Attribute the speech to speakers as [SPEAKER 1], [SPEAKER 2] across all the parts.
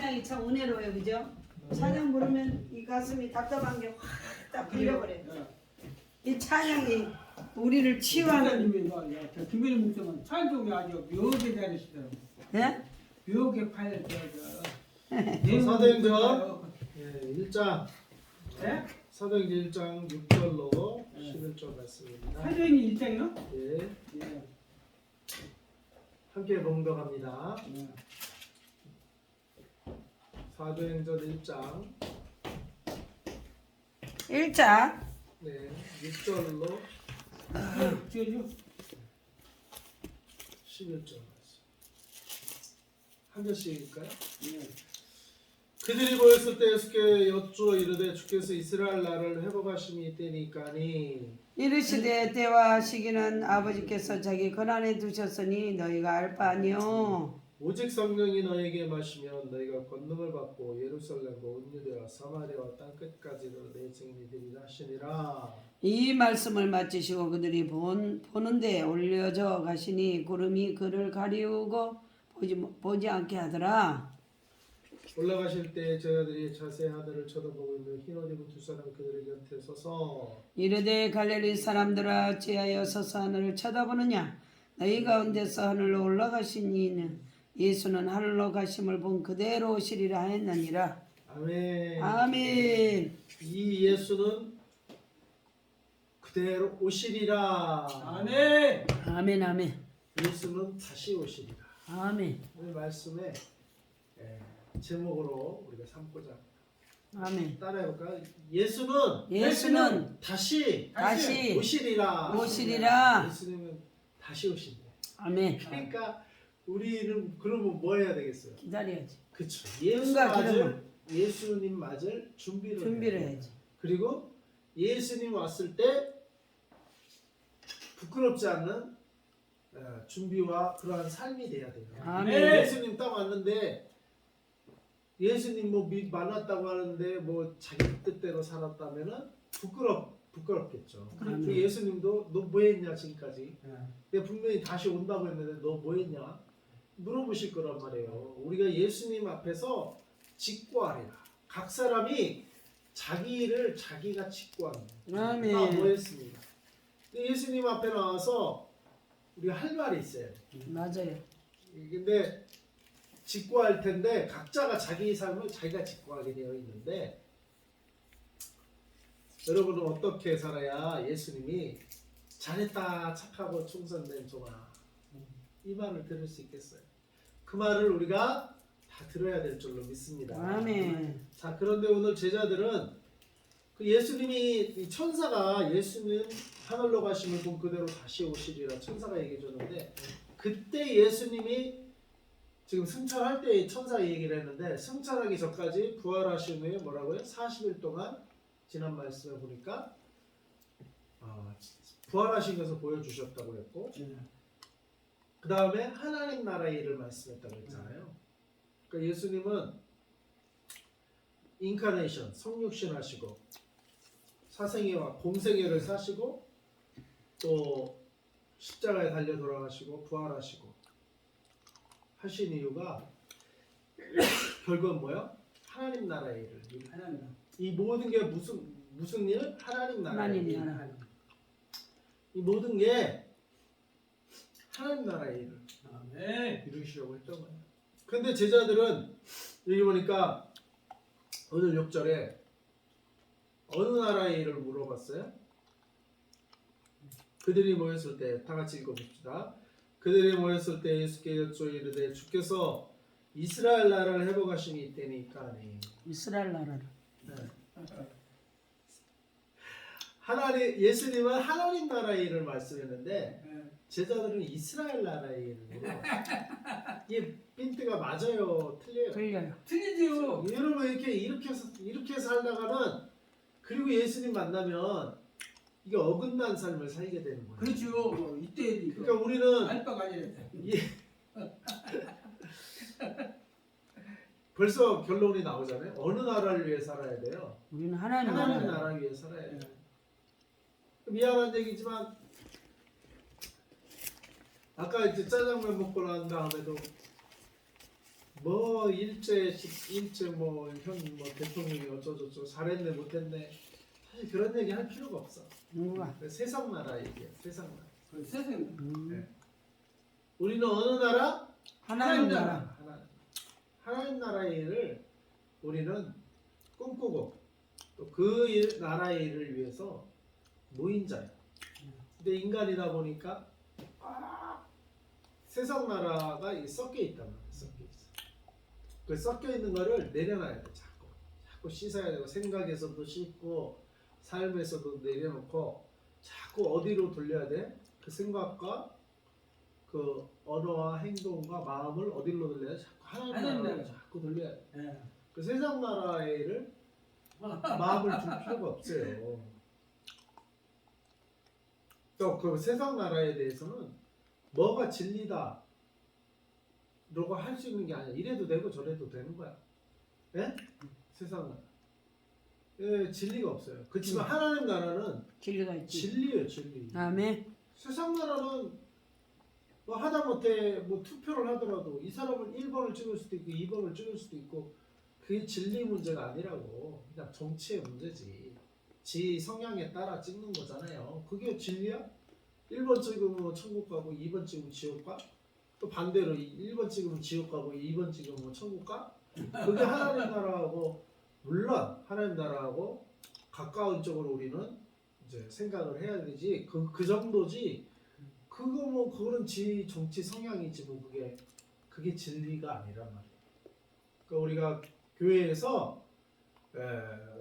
[SPEAKER 1] 찬양이 참 은혜로워요, 그죠? 찬양 부르면 이 가슴이 답답한 게 확 딱 풀려버려요. 이 찬양이 우리를 치유하는.
[SPEAKER 2] 김민희 목사님 찬송이 아주 묘하게 잘하시더라고요.
[SPEAKER 1] 예?
[SPEAKER 2] 묘하게 팔
[SPEAKER 3] 사도행전 1장
[SPEAKER 2] 예?
[SPEAKER 3] 사도행전 1장 6절로 11절 말씀입니다.
[SPEAKER 2] 사도행전 일장이요?
[SPEAKER 3] 예,
[SPEAKER 2] 예.
[SPEAKER 3] 함께 봉독합니다.
[SPEAKER 2] 예.
[SPEAKER 3] 사도행전 1장
[SPEAKER 1] 1장
[SPEAKER 3] 6절로
[SPEAKER 2] 저죠?
[SPEAKER 3] 11절 말씀. 한 절씩일까요?
[SPEAKER 2] 예.
[SPEAKER 3] 그들이 모였을 때 예수께 여쭈어 이르되 주께서 이스라엘 나라를 회복하심이 있다니까니
[SPEAKER 1] 이르시되 때와 시기는 아버지께서 자기 권한에 두셨으니 너희가 알 바 아니요.
[SPEAKER 3] 오직 성령이 너에게 마시면 너희가 권능을 받고 예루살렘과 온 유대와 사마리아와 땅 끝까지도 내 증인이 되리라 하시니라.
[SPEAKER 1] 이 말씀을 마치시고 그들이 보는데 올려져 가시니 구름이 그를 가리우고 보지 않게 하더라.
[SPEAKER 3] 올라가실 때 제자들이 자세히 하늘을 쳐다보고 있는 흰 옷 입은 두 사람 그들의 곁에 서서
[SPEAKER 1] 이르되 갈릴리 사람들아 어찌하여 서서 하늘을 쳐다보느냐. 너희 가운데서 하늘로 올라가신 이는 예수는 하늘로 가심을 본 그대로 오시리라 하였느니라.
[SPEAKER 3] 아멘.
[SPEAKER 1] 아멘.
[SPEAKER 3] 이 예수는 그대로 오시리라.
[SPEAKER 2] 아멘.
[SPEAKER 1] 아멘. 아멘.
[SPEAKER 3] 예수는 다시 오시리라.
[SPEAKER 1] 아멘.
[SPEAKER 3] 오늘 말씀의 제목으로 우리가 삼고자 합니다.
[SPEAKER 1] 아멘.
[SPEAKER 3] 따라해볼까요? 예수는 다시 오시리라. 예수님은 다시 오신대.
[SPEAKER 1] 아멘.
[SPEAKER 3] 그러니까 우리는 그러면 뭐 해야 되겠어요?
[SPEAKER 1] 기다려야지.
[SPEAKER 3] 그렇죠.
[SPEAKER 1] 그러면.
[SPEAKER 3] 예수님 맞을 준비를
[SPEAKER 1] 해야지.
[SPEAKER 3] 그리고 예수님 왔을 때 부끄럽지 않는 준비와 그러한 삶이 돼야 돼요.
[SPEAKER 1] 아멘.
[SPEAKER 3] 예수님 딱 왔는데 예수님 뭐 만났다고 하는데 뭐 자기 뜻대로 살았다면은 부끄럽겠죠.
[SPEAKER 1] 아멘.
[SPEAKER 3] 그 예수님도 너 뭐 했냐 지금까지?
[SPEAKER 2] 예.
[SPEAKER 3] 내가 분명히 다시 온다고 했는데 너 뭐 했냐? 물어보실 거란 말이에요. 우리가 예수님 앞에서 직고하리라. 각 사람이 자기를 자기가 직고합니다.
[SPEAKER 1] 아멘.
[SPEAKER 3] 뭐 했습니다. 근데 예수님 앞에 나와서 우리가 할 말이 있어요.
[SPEAKER 1] 맞아요.
[SPEAKER 3] 근데 직고할 텐데 각자가 자기 삶을 자기가 직고하게 되어 있는데 여러분은 어떻게 살아야 예수님이 잘했다 착하고 충성된 종아 이 말을 들을 수 있겠어요? 그 말을 우리가 다 들어야 될 줄로 믿습니다.
[SPEAKER 1] 아멘.
[SPEAKER 3] 자, 그런데 오늘 제자들은 그 예수님이 천사가 예수님 하늘로 가심을 본 그대로 다시 오시리라 천사가 얘기해 줬는데 그때 예수님이 지금 승천할 때 천사가 얘기를 했는데 승천하기 전까지 부활하신 후에 뭐라고요? 40일 동안 지난 말씀에 보니까 부활하신 것을 보여주셨다고 했고 그 다음에 하나님 나라의 일을 말씀했다고 했잖아요. 그러니까 예수님은 인카네이션, 성육신 하시고 사생애와 공생애를 사시고 또 십자가에 달려 돌아가시고 부활하시고 하신 이유가 결국은 뭐야? 하나님 나라의 일을
[SPEAKER 2] 하나님.
[SPEAKER 3] 이 모든 게 무슨 일? 하나님 나라의 일.
[SPEAKER 1] 하나님 나라.
[SPEAKER 3] 이 모든 게 하나님 나라의 일을
[SPEAKER 2] 아멘.
[SPEAKER 3] 이루시려고 했던 거예요. 근데 제자들은 여기 보니까 오늘 6절에 어느 나라의 일을 물어봤어요? 그들이 모였을 때 다 같이 읽어봅시다. 그들이 모였을 때 예수께 여쭈어 이르되 주께서 이스라엘 나라를 회복하심이 있다니까.
[SPEAKER 1] 이스라엘 나라를.
[SPEAKER 3] 네. 예수님은 하나님 나라의 일을 말씀했는데 제자들은 이스라엘 나라의 일을 물어봤어요. 이게 핀트가 맞아요, 틀려요?
[SPEAKER 1] 틀려요.
[SPEAKER 2] 틀리죠.
[SPEAKER 3] 여러분 이렇게 살다가는 그리고 예수님 만나면 이게 어긋난 삶을 살게 되는 거예요.
[SPEAKER 2] 그렇죠. 이때
[SPEAKER 3] 그러니까 우리는
[SPEAKER 2] 알바가 아니라.
[SPEAKER 3] 벌써 결론이 나오잖아요. 어느 나라를 위해 살아야 돼요?
[SPEAKER 1] 우리는 하나님
[SPEAKER 3] 하나님
[SPEAKER 1] 나라.
[SPEAKER 3] 나라 위해 살아야 돼요. 미안한 얘기지만 아까 이제 짜장면 먹고 난 다음에도 뭐 일제 뭐현뭐 대통령이 어쩌고저쩌고 잘했네 못했네 사실 그런 얘기 할 필요가 없어.
[SPEAKER 1] 누가?
[SPEAKER 3] 세상 나라 얘기야. 세상 나라.
[SPEAKER 2] 그 세상에
[SPEAKER 3] 네. 우리는 어느 나라?
[SPEAKER 1] 하나님 나라.
[SPEAKER 3] 하나님 나라의 일을 우리는 꿈꾸고 또 그 나라의 일을 위해서 노인자야. 근데 인간이다 보니까 세상 나라가 섞여 있단 말이야. 섞여 있어. 그 섞여 있는 거를 내려놔야 돼. 자꾸 씻어야 되고 생각에서도 씻고 삶에서도 내려놓고 자꾸 어디로 돌려야 돼? 그 생각과 그 언어와 행동과 마음을 어디로 돌려야 돼? 자꾸 하나님 나라로 자꾸 돌려야 돼.
[SPEAKER 2] 예.
[SPEAKER 3] 그 세상 나라의 일을 마음을 줄 필요가 없어요. 또 그 세상 나라에 대해서는 뭐가 진리다 라고 할 수 있는 게 아니야. 이래도 되고 저래도 되는 거야. 예? 세상 나라. 예, 진리가 없어요. 그렇지만 하나님 나라는
[SPEAKER 1] 진리가 있지.
[SPEAKER 3] 진리예요, 진리.
[SPEAKER 1] 아멘.
[SPEAKER 3] 세상 나라는 뭐 하다못해 뭐 투표를 하더라도 이 사람은 1번을 찍을 수도 있고 2번을 찍을 수도 있고 그게 진리 문제가 아니라고. 그냥 정치의 문제지. 지 성향에 따라 찍는 거잖아요. 그게 진리야? 1번 찍으면 천국 가고 2번 찍으면 지옥 가? 또 반대로 1번 찍으면 지옥 가고 2번 찍으면 천국 가? 그게 하나님 나라하고 물론 하나님 나라하고 가까운 쪽으로 우리는 이제 생각을 해야 되지. 그 정도지. 그거 뭐 그거는 지 정치 성향이지 뭐 그게 진리가 아니란 말이에요. 그러니까 우리가 교회에서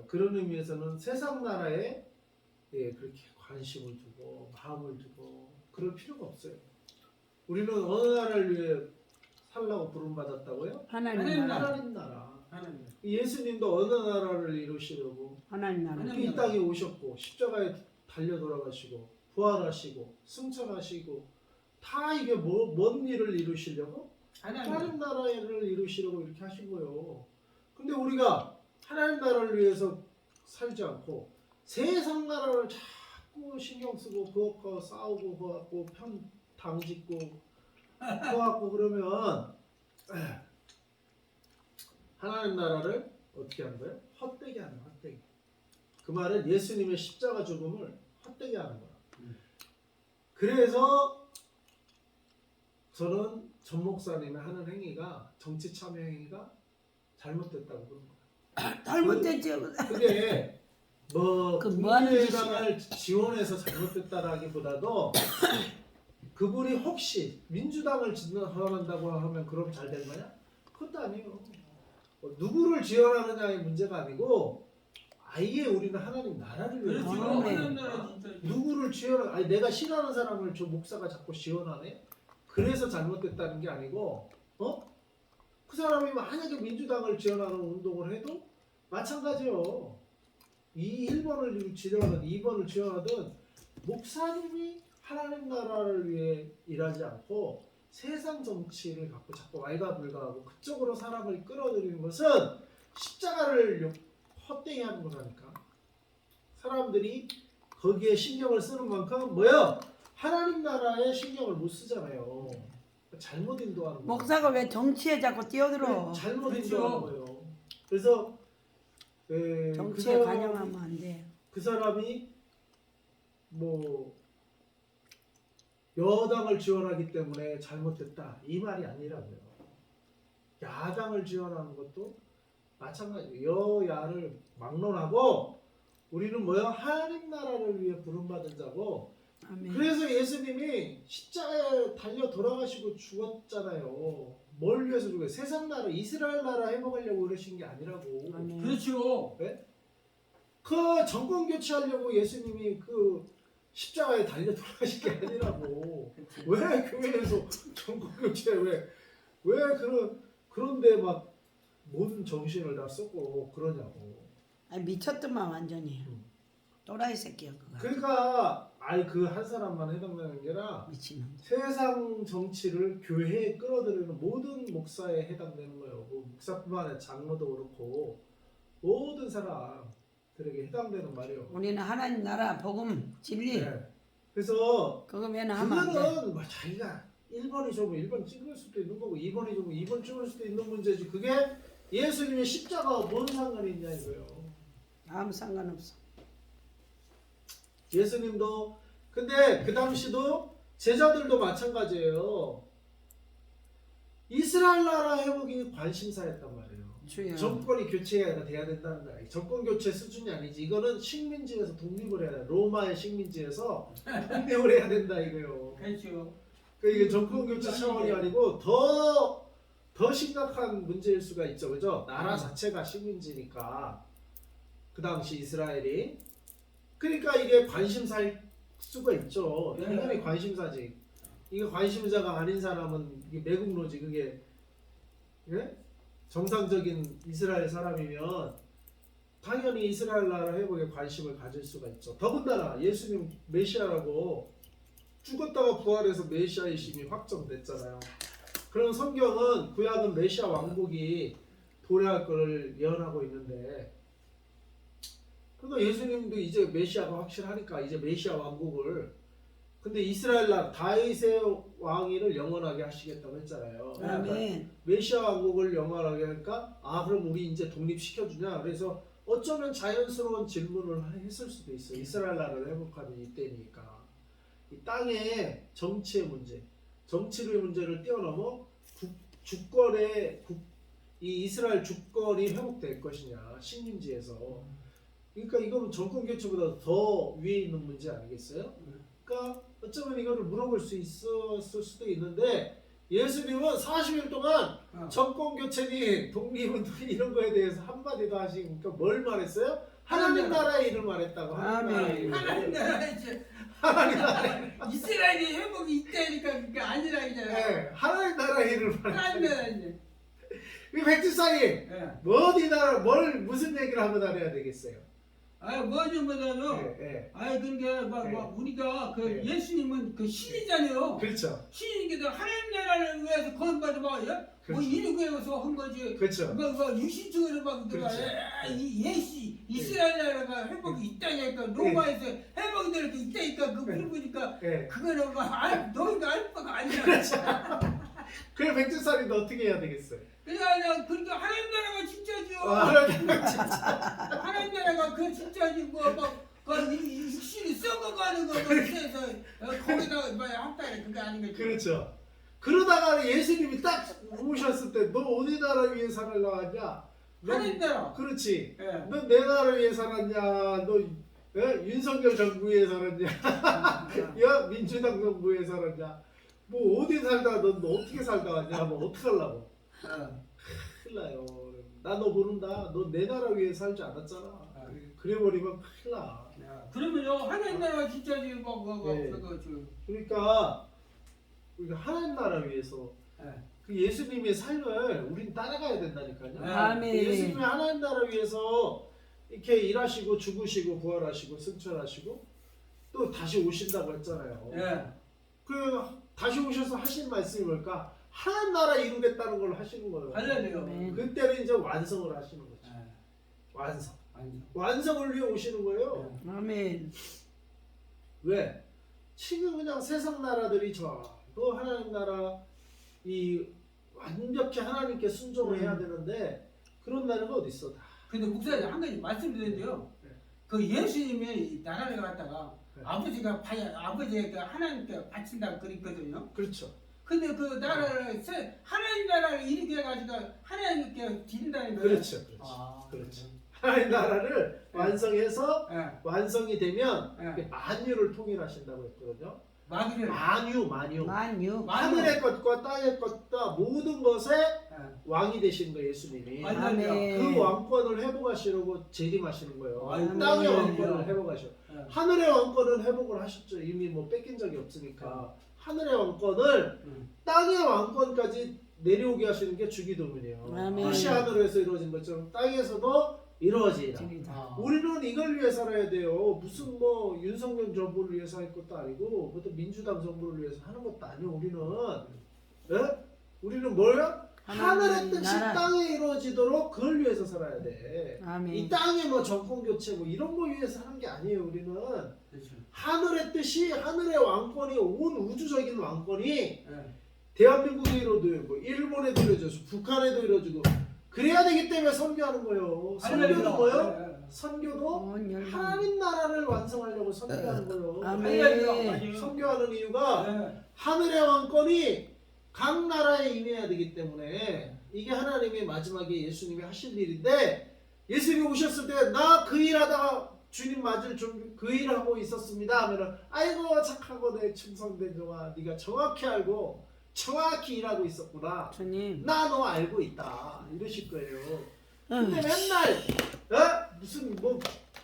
[SPEAKER 3] 그런 의미에서는 세상 나라에 그렇게 관심을 두고 마음을 두고 그럴 필요가 없어요. 우리는 어느 나라를 위해 살라고 부름 받았다고요?
[SPEAKER 1] 하나님 나라.
[SPEAKER 3] 하나님 나라.
[SPEAKER 2] 하나님.
[SPEAKER 3] 예수님도 어느 나라를 이루시려고
[SPEAKER 1] 하나님 나라.
[SPEAKER 3] 이 땅에 오셨고 십자가에 달려 돌아가시고 부활하시고 승천하시고 다 이게 뭔 일을 이루시려고? 하나님 나라를 이루시려고 이렇게 하신 거예요. 근데 우리가 하나님 나라를 위해서 살지 않고 세상 나라를 자꾸 신경 쓰고 그것과 싸우고 그것갖고 당짓고 그것갖고 그러면 하나님 나라를 어떻게 하는 거예요? 헛되게 하는 거예요. 헛되게. 그 말은 예수님의 십자가 죽음을 헛되게 하는 거야. 그래서 저는 전 목사님이 하는 행위가 정치 참여 행위가 잘못됐다고 그런 거예요.
[SPEAKER 1] 잘못됐죠.
[SPEAKER 3] 그게 뭐
[SPEAKER 1] 뭐 하는
[SPEAKER 3] 국민의당을 지원해서 잘못됐다라기보다도 그분이 혹시 민주당을 지원한다고 하면 그럼 잘 된 거냐? 그것도 아니에요. 누구를 지원하느냐의 문제가 아니고 아예 우리는 하나님 나라를 위해서
[SPEAKER 2] 그렇죠. 하나님 나라 진짜.
[SPEAKER 3] 누구를 지원하 아니 내가 싫어하는 사람을 저 목사가 자꾸 지원하네? 그래서 잘못됐다는 게 아니고 그 사람이 만약에 민주당을 지원하는 운동을 해도 마찬가지요. 이 1번을 지원하든 2번을 지원하든 목사님이 하나님 나라를 위해 일하지 않고 세상 정치를 갖고 자꾸 왈가불가하고 그쪽으로 사람을 끌어들이는 것은 십자가를 헛되이 하는 거라니까. 사람들이 거기에 신경을 쓰는 만큼 뭐야? 하나님 나라에 신경을 못 쓰잖아요. 잘못 인도하는 거예요.
[SPEAKER 1] 목사가 왜 정치에 자꾸 뛰어들어?
[SPEAKER 3] 잘못
[SPEAKER 2] 그렇죠.
[SPEAKER 3] 인도하는 거예요. 그래서
[SPEAKER 1] 정치에 관여하면 안 돼.
[SPEAKER 3] 그 사람이 뭐 여당을 지원하기 때문에 잘못됐다 이 말이 아니라고요. 야당을 지원하는 것도 마찬가지. 여야를 막론하고 우리는 뭐야? 하나님 나라를 위해 부름받은 자고.
[SPEAKER 1] 아멘.
[SPEAKER 3] 그래서 예수님이 십자가에 달려 돌아가시고 죽었잖아요. 뭘 위해서 죽어요? 세상 나라, 이스라엘 나라 회복하려고 그러신 게 아니라고.
[SPEAKER 1] 아멘.
[SPEAKER 2] 그렇죠.
[SPEAKER 3] 그 정권 교체하려고 예수님이 그 십자가에 달려 돌아가신 게 아니라고. 왜 교회에서 정권 교체 왜 그런데 막 모든 정신을 다 쏟고 그러냐고.
[SPEAKER 1] 아니 미쳤더만 완전히. 또라이 새끼야 그거.
[SPEAKER 3] 그러니까 그 한 사람만 해당되는 게 아니라
[SPEAKER 1] 미친놈.
[SPEAKER 3] 세상 정치를 교회에 끌어들이는 모든 목사에 해당되는 거예요. 뭐 목사뿐만 아니라 장로도 그렇고 모든 사람들에게 해당되는 말이에요.
[SPEAKER 1] 우리는 하나님 나라 복음 진리
[SPEAKER 3] 네. 그래서
[SPEAKER 1] 그거면 하면 안 돼.
[SPEAKER 3] 그거는 뭐 자기가 1번이 좁으면 1번 찍을 수도 있는 거고 2번이 좁으면 2번 찍을 수도 있는 문제지. 그게 예수님의 십자가와 뭔 상관이 있냐 이거요.
[SPEAKER 1] 아무 상관없어.
[SPEAKER 3] 예수님도 근데 그 당시도 제자들도 마찬가지예요. 이스라엘 나라 회복이 관심사였단 말이에요.
[SPEAKER 1] 주여.
[SPEAKER 3] 정권이 교체가 돼야 된다는 거야. 정권 교체 수준이 아니지. 이거는 식민지에서 독립을 해야 돼. 로마의 식민지에서 독립을 해야 된다 이거요.
[SPEAKER 2] 그렇죠.
[SPEAKER 3] 그러니까 이게 정권 교체 차원이 아니고 더 심각한 문제일 수가 있죠, 그죠? 나라 자체가 식민지니까 그 당시 이스라엘이 그러니까 이게 관심사일 수가 있죠. 당연히 관심사지. 이게 관심사가 아닌 사람은 이게 매국노지. 그게 예? 정상적인 이스라엘 사람이면 당연히 이스라엘 나라 회복에 관심을 가질 수가 있죠. 더군다나 예수님 메시아라고 죽었다가 부활해서 메시아이심이 확정됐잖아요. 그럼 성경은 구약은 메시아 왕국이 도래할 것을 예언하고 있는데 그러니까 예수님도 이제 메시아가 확실하니까 이제 메시아 왕국을 근데 이스라엘 나라 다윗의 왕위를 영원하게 하시겠다고 했잖아요. 그러니까
[SPEAKER 1] 아멘.
[SPEAKER 3] 메시아 왕국을 영원하게 하니까 그럼 우리 이제 독립시켜주냐. 그래서 어쩌면 자연스러운 질문을 했을 수도 있어. 이스라엘 나라를 회복하는 이때니까 이 땅의 정치의 문제, 정치의 문제를 뛰어넘어 이 이스라엘 주권이 회복될 것이냐 식민지에서. 그러니까 이거는 정권 교체보다 더 위에 있는 문제 아니겠어요? 그러니까 어쩌면 이거를 물어볼 수 있었을 수도 있는데 예수님은 40일 동안 정권 교체니 독립은 이런 거에 대해서 한마디도 하시니까 뭘 말했어요? 하나님 나라의 일을 말했다고.
[SPEAKER 1] 아멘.
[SPEAKER 2] 하나님 나라 이제
[SPEAKER 3] 하나님 나라의
[SPEAKER 2] 이스라엘이 회복이 있다니까 그게 아니라 이잖아요.
[SPEAKER 3] 네, 하나님 나라의 일을
[SPEAKER 2] 하나님
[SPEAKER 3] 말했다.
[SPEAKER 2] 나라 이제.
[SPEAKER 3] 이 백두산이
[SPEAKER 2] 예.
[SPEAKER 3] 어디 나라 무슨 얘기를 하고 다녀야 되겠어요?
[SPEAKER 2] 뭐좀보다도
[SPEAKER 3] 예.
[SPEAKER 2] 그러니까
[SPEAKER 3] 네.
[SPEAKER 2] 우리가 그
[SPEAKER 3] 네.
[SPEAKER 2] 예수님은 그 신이잖아요.
[SPEAKER 3] 그렇죠.
[SPEAKER 2] 신이니까 하나님 나라를 위해서 그건 뭐
[SPEAKER 3] 그렇죠.
[SPEAKER 2] 이루기 위해서 한 거지.
[SPEAKER 3] 그렇죠.
[SPEAKER 2] 뭐 유신적으로 막
[SPEAKER 3] 그렇죠.
[SPEAKER 2] 이스라엘 나라가 회복이 있다니까 로마에서 회복이 될 게 있다니까 그 물어보니까
[SPEAKER 3] 예.
[SPEAKER 2] 그거는 너희가 알 바가 아니라.
[SPEAKER 3] 그래 백두산이 어떻게 해야 되겠어요?
[SPEAKER 2] 그러니까 하나님 나라가 진짜죠.
[SPEAKER 3] 하나님 나라 진짜.
[SPEAKER 2] 하나님 나라가 그 진짜지 뭐막그 육신이 썩어가는 거 그래서 거기다가 뭐 한다니 그게 아닌 거지.
[SPEAKER 3] 그렇죠. 그러다가 예수님이 딱 오셨을 때 너 어디 나라 위해 살아려고 하냐?
[SPEAKER 2] 하나님 나라.
[SPEAKER 3] 그렇지.
[SPEAKER 2] 예.
[SPEAKER 3] 너 내 나라 위해 살았냐? 너 윤석열 정부 위해 살았냐? 야 민주당 정부 위해 살았냐? 뭐 어디 살다가 너 어떻게 살다 왔냐? 뭐 어떡하려고? 큰일 나요. 나 너 모른다. 너 내 나라 위해 살지 않았잖아. 그래버리면 큰일 나.
[SPEAKER 2] 그러면요 하나님 나라가 진짜지
[SPEAKER 3] 네. 그러니까 우리가 하나님 나라 위해서 그 예수님의 삶을 우린 따라가야 된다니까요.
[SPEAKER 1] 아멘.
[SPEAKER 3] 그 예수님의 하나님 나라 위해서 이렇게 일하시고 죽으시고 부활하시고 승천하시고 또 다시 오신다고 했잖아요. 그 다시 오셔서 하신 말씀이 뭘까? 하나님 나라 이루겠다는 걸 하시는 거예요.
[SPEAKER 2] 할렐루야.
[SPEAKER 3] 그때는 이제 완성을 하시는 거죠. 완성. 완성을 위해 오시는 거예요.
[SPEAKER 1] 아멘.
[SPEAKER 3] 왜? 지금 그냥 세상 나라들이 그 하나님 나라 이 완벽히 하나님께 순종을 해야 되는데 그런 나라가 어디 있어? 다.
[SPEAKER 2] 근데 목사님 한 가지 말씀드렸는데요. 그 예수님의 나라를 갖다가 아버지가 하나님께 바친다고 그랬거든요.
[SPEAKER 3] 그렇죠.
[SPEAKER 2] 근데 그 나라를 하나님 나라를 이루게 해가지고 하나님께 드린다는 거예요.
[SPEAKER 3] 그렇죠. 그렇죠. 하나님 나라를 완성해서 완성이 되면 만유를 통일하신다고 했거든요. 만유. 하늘의 것과 땅의 것과 모든 것에 왕이 되시는 거예요, 예수님이.
[SPEAKER 1] 아멘.
[SPEAKER 3] 그 왕권을 회복하시려고 재림하시는 거예요.
[SPEAKER 1] 아멘.
[SPEAKER 3] 땅의 왕권을 회복하셔. 하늘의 왕권을 회복을 하셨죠. 이미 뭐 뺏긴 적이 없으니까. 하늘의 왕권을 땅의 왕권까지 내려오게 하시는 게 주기도문이에요.
[SPEAKER 1] 아멘.
[SPEAKER 3] 뜻이 하늘에서 이루어진 것처럼 땅에서도 이루어지라.
[SPEAKER 1] 진리다.
[SPEAKER 3] 우리는 이걸 위해 살아야 돼요. 무슨 뭐 윤석열 정부를 위해서 할 것도 아니고, 그것도 민주당 정부를 위해서 하는 것도 아니고, 우리는 예? 우리는 뭐야? 하늘의 뜻이
[SPEAKER 1] 나라.
[SPEAKER 3] 땅에 이루어지도록 그걸 위해서 살아야 돼.
[SPEAKER 1] 아멘.
[SPEAKER 3] 이 땅에 뭐 정권 교체 뭐 이런 거 위해서 하는 게 아니에요. 우리는
[SPEAKER 2] 그렇죠.
[SPEAKER 3] 하늘의 뜻이, 하늘의 왕권이, 온 우주적인 왕권이
[SPEAKER 2] 예.
[SPEAKER 3] 대한민국에도 이루어지고 일본에도 이루어져서 북한에도 이루어지고 그래야 되기 때문에 선교하는 거예요. 선교도 뭐예요? 선교도
[SPEAKER 1] 온 열방.
[SPEAKER 3] 하나님 나라를 완성하려고 선교하는 거예요.
[SPEAKER 1] 아멘.
[SPEAKER 3] 선교하는 이유가
[SPEAKER 2] 예.
[SPEAKER 3] 하늘의 왕권이 각 나라에 임해야 되기 때문에 이게 하나님의 마지막에 예수님이 하실 일인데, 예수님이 오셨을 때 나 그 일하다가 주님 맞을 준비 그 일하고 있었습니다 하면은 아이고 착하고 내 충성된 종아, 네가 정확히 알고 정확히 일하고 있었구나,
[SPEAKER 1] 주님.
[SPEAKER 3] 나 너 알고 있다 이러실 거예요.
[SPEAKER 1] 응.
[SPEAKER 3] 근데 맨날 무슨 뭐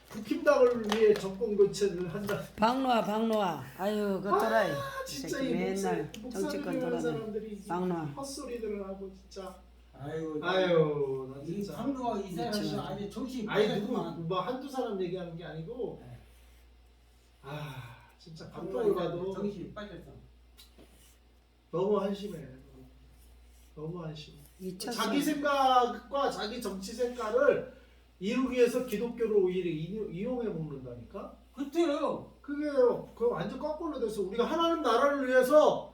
[SPEAKER 3] 국힘당을 위해 정권 교체를 한다.
[SPEAKER 1] 박노아. 아유 그 또라이.
[SPEAKER 3] 진짜
[SPEAKER 1] 새끼
[SPEAKER 3] 이
[SPEAKER 1] 맨날
[SPEAKER 3] 목사님을
[SPEAKER 1] 정치권
[SPEAKER 3] 하는
[SPEAKER 1] 돌아다니.
[SPEAKER 3] 사람들이
[SPEAKER 1] 박노아.
[SPEAKER 3] 헛소리들을 하고 진짜.
[SPEAKER 2] 아유,
[SPEAKER 3] 아유 나
[SPEAKER 2] 이
[SPEAKER 3] 진짜.
[SPEAKER 2] 방로가 이 사람이
[SPEAKER 1] 미치겠네.
[SPEAKER 2] 아주 정신이
[SPEAKER 3] 아니 누구
[SPEAKER 2] 빠졌구만.
[SPEAKER 3] 뭐 한두 사람 얘기하는 게 아니고,
[SPEAKER 2] 네.
[SPEAKER 3] 아 진짜
[SPEAKER 2] 방로가
[SPEAKER 3] 감동을 봐도
[SPEAKER 2] 정신이 빠졌어.
[SPEAKER 3] 너무 한심해. 너무 한심.
[SPEAKER 1] 미쳤어.
[SPEAKER 3] 자기 생각과 자기 정치 생각을 이루기 위해서 기독교를 오히려 이용해 먹는다니까.
[SPEAKER 2] 그때요.
[SPEAKER 3] 그게 그 완전 거꾸로 돼서 우리가 하나님 나라를 위해서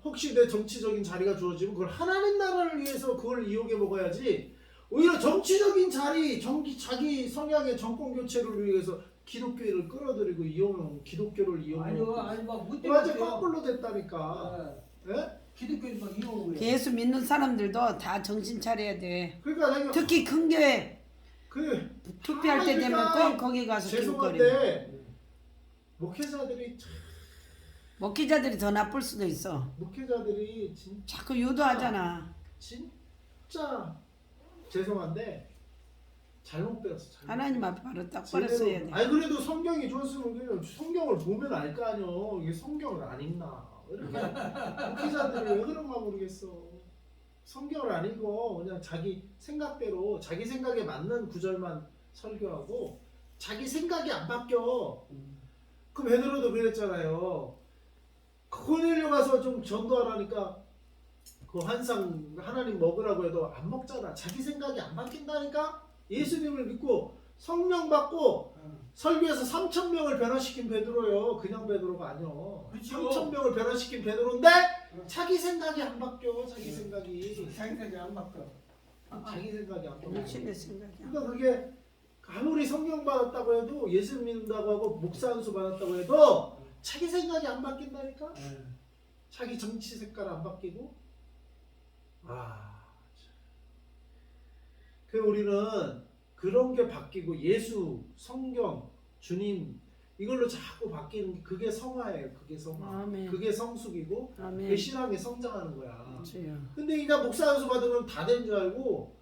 [SPEAKER 3] 혹시 내 정치적인 자리가 주어지면 그걸 하나님 나라를 위해서 그걸 이용해 먹어야지, 오히려 정치적인 자리, 자기 성향의 정권 교체를 위해서 기독교를 끌어들이고 기독교를 이용해
[SPEAKER 2] 아니요,
[SPEAKER 3] 먹고
[SPEAKER 2] 아니 뭐
[SPEAKER 3] 완전 거꾸로 됐다니까. 예?
[SPEAKER 2] 기독교에서 막 이용을 해.
[SPEAKER 1] 예수 믿는 사람들도 다 정신 차려야 돼.
[SPEAKER 3] 그러니까 내가
[SPEAKER 1] 특히 큰 교회
[SPEAKER 3] 그
[SPEAKER 1] 투표할 때 되면
[SPEAKER 3] 그러니까
[SPEAKER 1] 꼭 거기 가서 기웃거리고.
[SPEAKER 3] 죄송한데 목회자들이
[SPEAKER 1] 목회자들이 더 나쁠 수도 있어.
[SPEAKER 3] 목회자들이
[SPEAKER 1] 자꾸 유도하잖아.
[SPEAKER 3] 진짜 죄송한데 잘못 배웠어. 잘못.
[SPEAKER 1] 하나님 앞에 바로 딱
[SPEAKER 3] 제대로.
[SPEAKER 1] 버렸어야 돼.
[SPEAKER 3] 아니 그래도 성경이 좋았으면 그냥 성경을 보면 알 거 아니요. 이게 성경을 안 읽나? 이렇게 목회자들이 왜 그런가 모르겠어. 성경을 안 읽어. 그냥 자기 생각대로 자기 생각에 맞는 구절만 설교하고 자기 생각이 안 바뀌어. 그 베드로도 그랬잖아요. 코넬료 가서 좀 전도하라니까 그 환상 하나님 먹으라고 해도 안 먹잖아. 자기 생각이 안 바뀐다니까. 예수님을 믿고 성령 받고 설교에서 3,000명을 변화시킨 베드로요. 그냥 베드로가 아니요.
[SPEAKER 2] 그렇죠.
[SPEAKER 3] 3,000명을 변화시킨 베드로인데 자기 생각이 안 바뀌어. 자기 생각이.
[SPEAKER 2] 자기 생각이 안 바뀌어.
[SPEAKER 3] 자기 생각이 안 바뀌어.
[SPEAKER 1] 물질의 생각이야.
[SPEAKER 3] 그러니까 그게 아무리 성령 받았다고 해도, 예수 믿는다고 하고 목사 안수 받았다고 해도 자기 생각이 안 바뀐다니까. 자기 정치 색깔 안 바뀌고. 그 우리는 그런 게 바뀌고 예수, 성경, 주님 이걸로 자꾸 바뀌는 게 그게 성화예요. 그게 성화.
[SPEAKER 1] 아멘.
[SPEAKER 3] 그게 성숙이고 그게
[SPEAKER 1] 아멘.
[SPEAKER 3] 신앙에 성장하는 거야.
[SPEAKER 1] 주여.
[SPEAKER 3] 근데 이제 목사 안수 받으면 다 된 줄 알고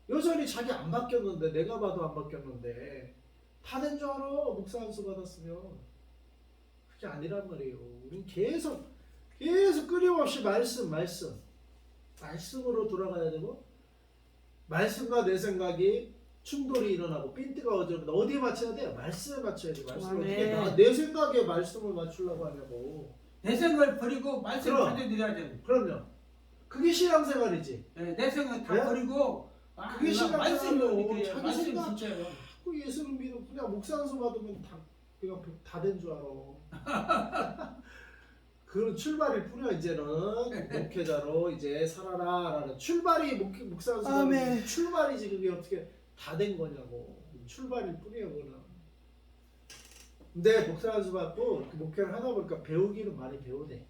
[SPEAKER 3] 여전히 자기 안 바뀌었는데, 내가 봐도 안 바뀌었는데 다 된 줄 알아. 목사 안수 받았으면. 그게 아니란 말이에요. 우린 계속 끊임없이 말씀으로 돌아가야 되고, 말씀과 내 생각이 충돌이 일어나고 삔뜨가 어지럽다. 어디에 맞춰야 돼? 말씀에 맞춰야 돼. 말씀을 어떻게 내 생각에 말씀을 맞추려고 하냐고.
[SPEAKER 2] 내 생각을 버리고 말씀을
[SPEAKER 3] 그럼.
[SPEAKER 2] 받아들여야 돼.
[SPEAKER 3] 그럼요. 그게 신앙생활이지.
[SPEAKER 2] 내 생각 다
[SPEAKER 3] 네?
[SPEAKER 2] 버리고
[SPEAKER 3] 그게
[SPEAKER 2] 말씀을
[SPEAKER 3] 신앙생활이고,
[SPEAKER 2] 믿어야
[SPEAKER 3] 자기
[SPEAKER 2] 말씀
[SPEAKER 3] 생각
[SPEAKER 2] 진짜예요.
[SPEAKER 3] 그 예수를 믿고 그냥 목사 안수 받으면 다 된 줄 알아. 그런 출발일 뿐이야. 이제는 목회자로 이제 살아라라는 출발이 목사 안수 받으면 출발이지. 그게 어떻게 다 된 거냐고. 출발일 뿐이에요. 그거는. 근데 목사 안수 받고 목회를 하다 보니까 배우기는 많이 배우네.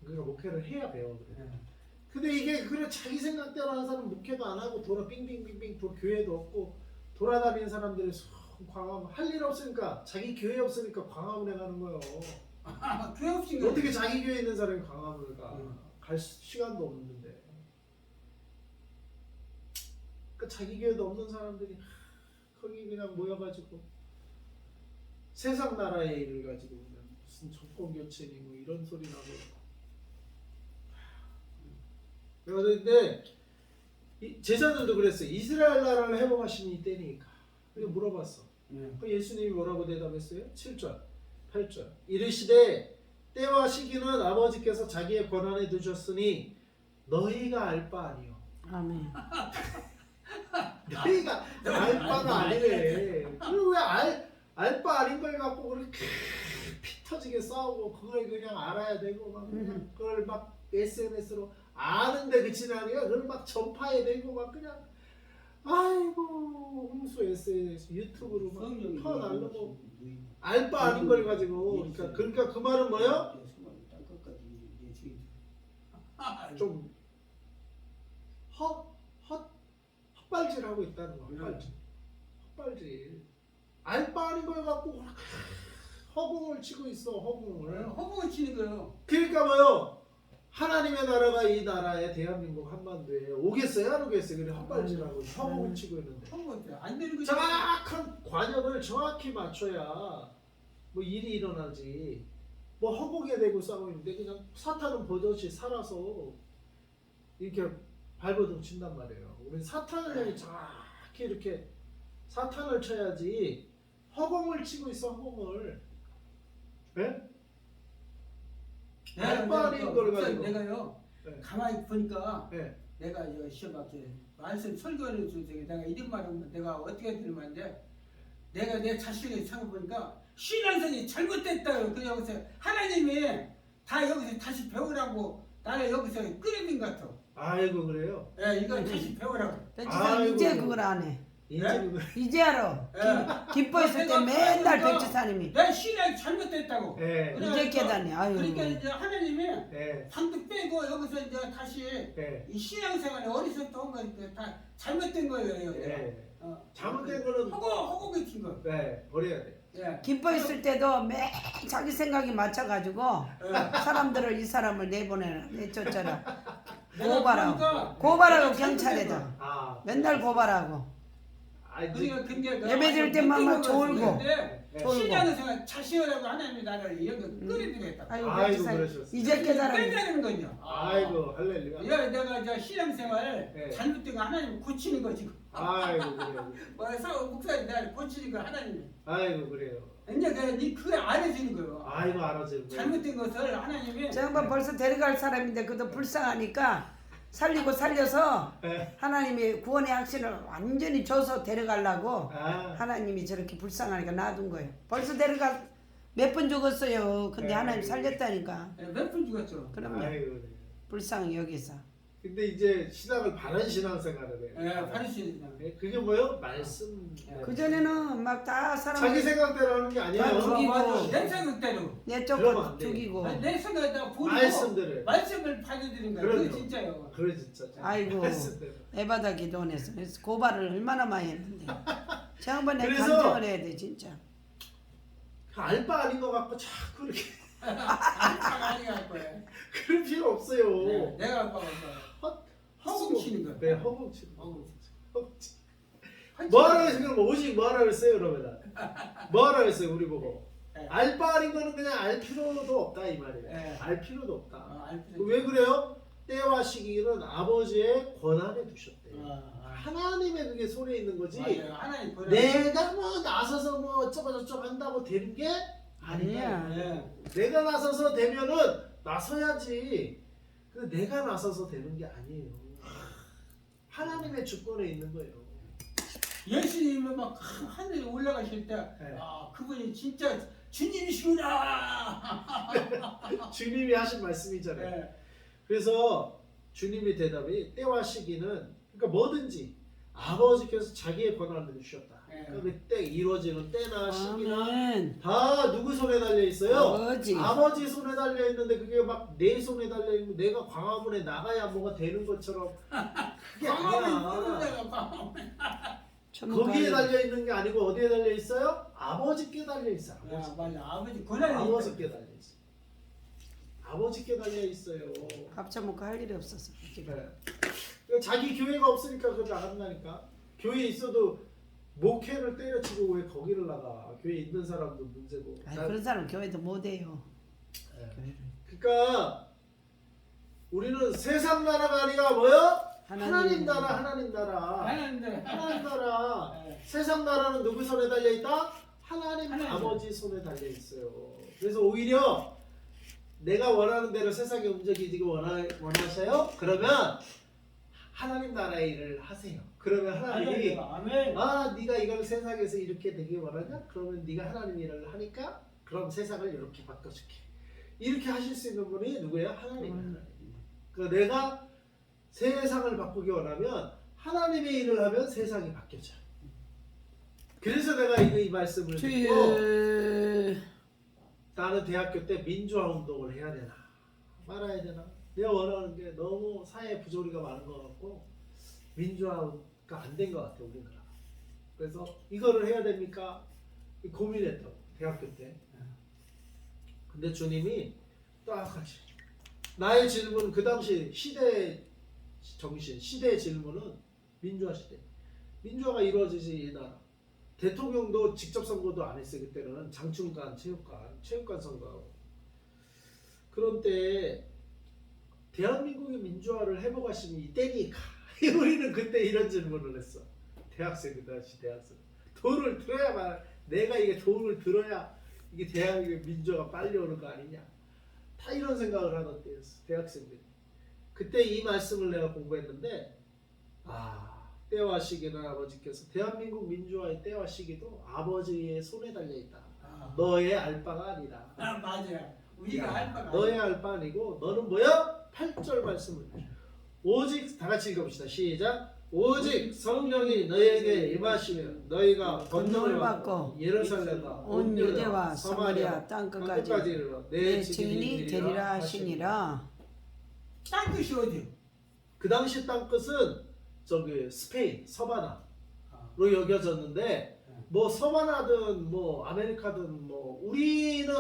[SPEAKER 3] 그러니까 목회를 해야 배워. 그래. 근데 이게 그래 자기 생각대로 하는 사람 목회도 안 하고 빙빙빙빙 교회도 없고 돌아다니는 사람들이 광화문 할 일 없으니까, 자기 교회 없으니까 광화문에 가는 거예요.
[SPEAKER 2] 교회 없이 그래.
[SPEAKER 3] 어떻게 자기 교회 있는 사람이 광화문을 가? 갈 시간도 없는데. 그 자기 교회도 없는 사람들이 거기 그냥 모여가지고 세상 나라의 일을 가지고 그냥 무슨 정권 교체니 뭐 이런 소리 나고. 그런데 제자들도 그랬어요. 이스라엘 나라를 회복하시니 이때니까. 그래서 물어봤어. 그 예수님이 뭐라고 대답했어요? 7절, 8절. 이르시되 때와 시기는 아버지께서 자기의 권한에 두셨으니 너희가 알 바 아니요.
[SPEAKER 1] 아멘.
[SPEAKER 3] 너희가 알 바가 아니래. 그리고 알 바 아닌 걸 갖고 그렇게 피 터지게 싸우고 그걸 그냥 알아야 되고 막 그냥 그걸 막 SNS로 아는데 그치는 아니라 그걸 막 전파해야 되고 막 그냥 아이고 홍수 SNS 유튜브로 막 퍼날르고 알 바 아닌 걸 가지고 그러니까 그 말은 뭐예요? 좀 헛발질하고 있다는 거. 헛발질. 알 바 아닌 걸 갖고 허공을 치고 있어. 허공을.
[SPEAKER 2] 허공을 치는 거예요.
[SPEAKER 3] 그러니까 뭐요? 하나님의 나라가 이 나라에 대한민국 한반도에 오겠어요? 안 오겠어요? 그래 헛발질하고 허공을 치고 있는데
[SPEAKER 2] 허공 안 되는 거죠.
[SPEAKER 3] 정확한 관역을 정확히 맞춰야 뭐 일이 일어나지. 뭐 허공에 대고 싸우고 있는데 그냥 사탄은 버젓이 살아서 이렇게 발버둥 친단 말이에요. 우리 사탄을 향해 정확히 이렇게 사탄을 쳐야지 허공을 치고 있어. 허공을. 네? 알바린 걸 가지고
[SPEAKER 2] 내가요.
[SPEAKER 3] 네.
[SPEAKER 2] 가만히 보니까
[SPEAKER 3] 네.
[SPEAKER 2] 내가 저 시험학교 말씀 설교를 중에 내가 이런 말하면 내가 어떻게 들으면데 내가 내 자신을 생각해보니까 신앙생이 잘못됐다고. 그냥 여기서 하나님이 다 여기서 다시 배우라고 나를 여기서 끌어든 것 같아.
[SPEAKER 3] 아이고 그래요?
[SPEAKER 2] 예, 이거 다시 배우라고.
[SPEAKER 1] 백지사님
[SPEAKER 3] 아이고.
[SPEAKER 1] 이제 그걸 안 해.
[SPEAKER 3] 이제
[SPEAKER 2] 네?
[SPEAKER 3] 그거
[SPEAKER 1] 이제 알아. 기뻐했을 때 맨날 백지사님이
[SPEAKER 2] 내 신앙이 잘못됐다고.
[SPEAKER 3] 예.
[SPEAKER 1] 이제 깨닫네. 아유.
[SPEAKER 2] 그러니까 이제 하나님이
[SPEAKER 3] 예.
[SPEAKER 2] 방도 빼고 여기서 이제 다시
[SPEAKER 3] 예.
[SPEAKER 2] 이 신앙생활에 어리석다 한 거니까 다 잘못된 거예요.
[SPEAKER 3] 예.
[SPEAKER 2] 어.
[SPEAKER 3] 잘못된 거는
[SPEAKER 2] 허공에 튄 거.
[SPEAKER 3] 네, 버려야 돼.
[SPEAKER 2] 예.
[SPEAKER 1] 기뻐했을 때도 매 자기 생각이 맞춰가지고
[SPEAKER 2] 예.
[SPEAKER 1] 사람들을 이 사람을 내쫓아라.
[SPEAKER 2] 내가
[SPEAKER 1] 고발하고
[SPEAKER 2] 보니까
[SPEAKER 1] 고발하고
[SPEAKER 2] 내가
[SPEAKER 1] 경찰에다
[SPEAKER 3] 아,
[SPEAKER 1] 맨날 고발하고
[SPEAKER 2] 그러니까 근데
[SPEAKER 1] 예배 드릴 때만 막 졸고. 졸고.
[SPEAKER 2] 신앙생활 자시하라고 하나님이 나를 이런 거 끌어들였다.
[SPEAKER 1] 아이고
[SPEAKER 3] 아이고,
[SPEAKER 1] 백지사님
[SPEAKER 3] 그러셨어요.
[SPEAKER 1] 이제 깨달았네.
[SPEAKER 2] 빼내는 거냐.
[SPEAKER 3] 아이고 할렐루야.
[SPEAKER 2] 야, 내가 저 신앙생활
[SPEAKER 3] 네.
[SPEAKER 2] 잘못된 거 하나님 고치는 거지.
[SPEAKER 3] 아이고 그래요.
[SPEAKER 2] 목사님 나를 고치는 거 하나님이.
[SPEAKER 3] 아이고 그래요.
[SPEAKER 2] 이제 그거 알아주는 거예요.
[SPEAKER 3] 아이고 알아줘요.
[SPEAKER 2] 잘못된 것을 하나님이.
[SPEAKER 1] 저 양반 벌써 데려갈 사람인데 그도 불쌍하니까 살리고 살려서
[SPEAKER 3] 네.
[SPEAKER 1] 하나님이 구원의 확신을 완전히 줘서 데려가려고
[SPEAKER 3] 아,
[SPEAKER 1] 하나님이 저렇게 불쌍하니까 놔둔 거예요. 벌써 데려가 몇 번 죽었어요. 근데
[SPEAKER 3] 네.
[SPEAKER 1] 하나님 살렸다니까.
[SPEAKER 2] 몇 분 죽었죠.
[SPEAKER 1] 그럼요.
[SPEAKER 3] 아이고 그래요.
[SPEAKER 1] 불쌍히 여기서.
[SPEAKER 3] 근데 이제 신앙을 바른 신앙생활을 해.
[SPEAKER 2] 예, 바르시는.
[SPEAKER 3] 네, 그게 뭐요? 말씀.
[SPEAKER 1] 그 전에는 막 다 사람
[SPEAKER 3] 자기 생각대로 하는 게
[SPEAKER 1] 다
[SPEAKER 3] 아니에요.
[SPEAKER 1] 죽이고.
[SPEAKER 2] 내 생각대로.
[SPEAKER 3] 그러면
[SPEAKER 1] 내쫓고
[SPEAKER 3] 안 돼.
[SPEAKER 1] 죽이고.
[SPEAKER 2] 내 생각에다 보고
[SPEAKER 3] 말씀대로.
[SPEAKER 2] 말씀을 받아들인 거야.
[SPEAKER 3] 그럼요.
[SPEAKER 2] 그게 진짜요.
[SPEAKER 3] 그래 진짜.
[SPEAKER 1] 아이고
[SPEAKER 3] 말씀대로.
[SPEAKER 1] 에바다 기도원에서 그래서 고발을 얼마나 많이 했는데. 저 양반 내
[SPEAKER 3] 그래서-
[SPEAKER 1] 간증을 해야 돼 진짜.
[SPEAKER 3] 알바 아닌 것 같고 자꾸 그렇게
[SPEAKER 2] 아니가 할 거야.
[SPEAKER 3] 그럴 필요 없어요.
[SPEAKER 2] 네, 내가 아빠가 허공 치는 거야.
[SPEAKER 3] 네, 허공 치는 거.
[SPEAKER 2] 허공.
[SPEAKER 3] 허공 치는 거. 뭐하라 그랬어요? 그럼 오직 뭐하라 그랬어요? 그러면 뭐하라 그랬어요? 우리 보고
[SPEAKER 2] 네.
[SPEAKER 3] 알바 아닌 거는 그냥 알 필요도 없다 이 말이에요.
[SPEAKER 2] 네.
[SPEAKER 3] 알 필요도 없다.
[SPEAKER 2] 알 필요
[SPEAKER 3] 왜 그래요? 때와 시기는 아버지의 권한에 두셨대요. 하나님의 그게 손에 있는 거지.
[SPEAKER 2] 맞아요. 하나님 보내.
[SPEAKER 3] 내가 뭐 나서서 뭐 어쩌고 저쩌고 한다고 되는 게 아니야.
[SPEAKER 1] 아니야.
[SPEAKER 3] 내가 나서서 되면은 나서야지. 근데 내가 나서서 되는 게 아니에요. 하나님의 주권에 있는 거예요.
[SPEAKER 2] 예수님이 막 하늘에 올라가실 때,
[SPEAKER 3] 네.
[SPEAKER 2] 아 그분이 진짜 주님이시구나.
[SPEAKER 3] 주님이 하신 말씀이잖아요.
[SPEAKER 2] 네.
[SPEAKER 3] 그래서 주님의 대답이 때와 시기는 그러니까 뭐든지 아버지께서 자기의 권한을 주셨다.
[SPEAKER 2] 네.
[SPEAKER 3] 그러니까 그때 이루어지는 때나 시기나
[SPEAKER 1] 아멘.
[SPEAKER 3] 다 누구 손에 달려 있어요?
[SPEAKER 1] 아버지.
[SPEAKER 3] 아버지 손에 달려 있는데 그게 막 내 손에 달려 있고 내가 광화문에 나가야 뭐가 되는 것처럼 그게 아니야. 거기에 달려 있는 게 아니고 어디에 달려 있어요? 아버지께 달려 있어.
[SPEAKER 2] 야, 맞아. 아버지 권한이
[SPEAKER 3] 아버지께 달려 있어. 아버지께 달려 있어요.
[SPEAKER 1] 밥 처먹고 할 일이 없었어. 지금.
[SPEAKER 3] 네. 자기 교회가 없으니까 그걸 나간다니까. 교회 있어도 목회를 때려치고 왜 거기를 나가? 교회 있는 사람도 문제고.
[SPEAKER 1] 아니, 그런 사람 교회도 못 해요.
[SPEAKER 3] 네.
[SPEAKER 1] 교회를.
[SPEAKER 3] 그러니까 우리는 세상 나라가 아니라 뭐요?
[SPEAKER 1] 하나님
[SPEAKER 3] 하나님 나라, 하나님 나라.
[SPEAKER 2] 하나님들.
[SPEAKER 3] 하나님 나라.
[SPEAKER 2] 네.
[SPEAKER 3] 세상 나라는 누구 손에 달려 있다? 하나님
[SPEAKER 2] 하나님.
[SPEAKER 3] 아버지 손에 달려 있어요. 그래서 오히려 내가 원하는 대로 세상이 움직이지고 원하셔요? 그러면 하나님 나라의 일을 하세요. 그러면 하나님이
[SPEAKER 2] 아멘.
[SPEAKER 3] 아 네가 이걸 세상에서 이렇게 되길 원하냐? 그러면 네가 하나님 일을 하니까 그럼 세상을 이렇게 바꿔줄게. 이렇게 하실 수 있는 분이 누구예요? 하나님. 그 내가 세상을 바꾸기 원하면 하나님의 일을 하면 세상이 바뀌어져. 그래서 내가 이 말씀을 듣고 나는 대학교 때 민주화 운동을 해야 되나 말아야 되나 내가 원하는 게 너무 사회 부조리가 많은 것 같고 민주화가 안 된 것 같아 우리나라. 그래서 이거를 해야 됩니까? 고민했다고 대학교 때. 근데 주님이 똑같이 나의 질문 그 당시 시대 정신 시대의 질문은 민주화 시대. 민주화가 이루어지지 이 나라. 대통령도 직접 선거도 안 했어요. 그때는 장충관, 체육관 선거하고. 그런 때 대한민국의 민주화를 해보가시면 이때니까 우리는 그때 이런 질문을 했어. 대학생 그 당시 대학생. 돈을 들어야만 내가 이게 돈을 들어야 이게 대한민국의 민주화가 빨리 오는 거 아니냐. 다 이런 생각을 하던 때였어. 대학생들이. 그때 이 말씀을 내가 공부했는데 때와 시기는 아버지께서 대한민국 민주화의 때와 시기도 아버지의 손에 달려있다. 너의 알바가 아니다.
[SPEAKER 2] 맞아요. 우리가 알 바가
[SPEAKER 3] 너의 알바 아니고 너는 뭐야? 8절 말씀을 오직 다 같이 읽어봅시다. 시작. 오직 성령이 너에게 임하시면 너희가 권능을 받고 예루살렘과
[SPEAKER 1] 온 유대와 사마리아 땅끝까지
[SPEAKER 3] 이르러
[SPEAKER 1] 내 증인이 되리라 하시니라.
[SPEAKER 2] 땅끝이 어디요?
[SPEAKER 3] 그 당시 땅끝은 저기 스페인 서바나로 여겨졌는데 뭐 서바나든 뭐 아메리카든 뭐 우리는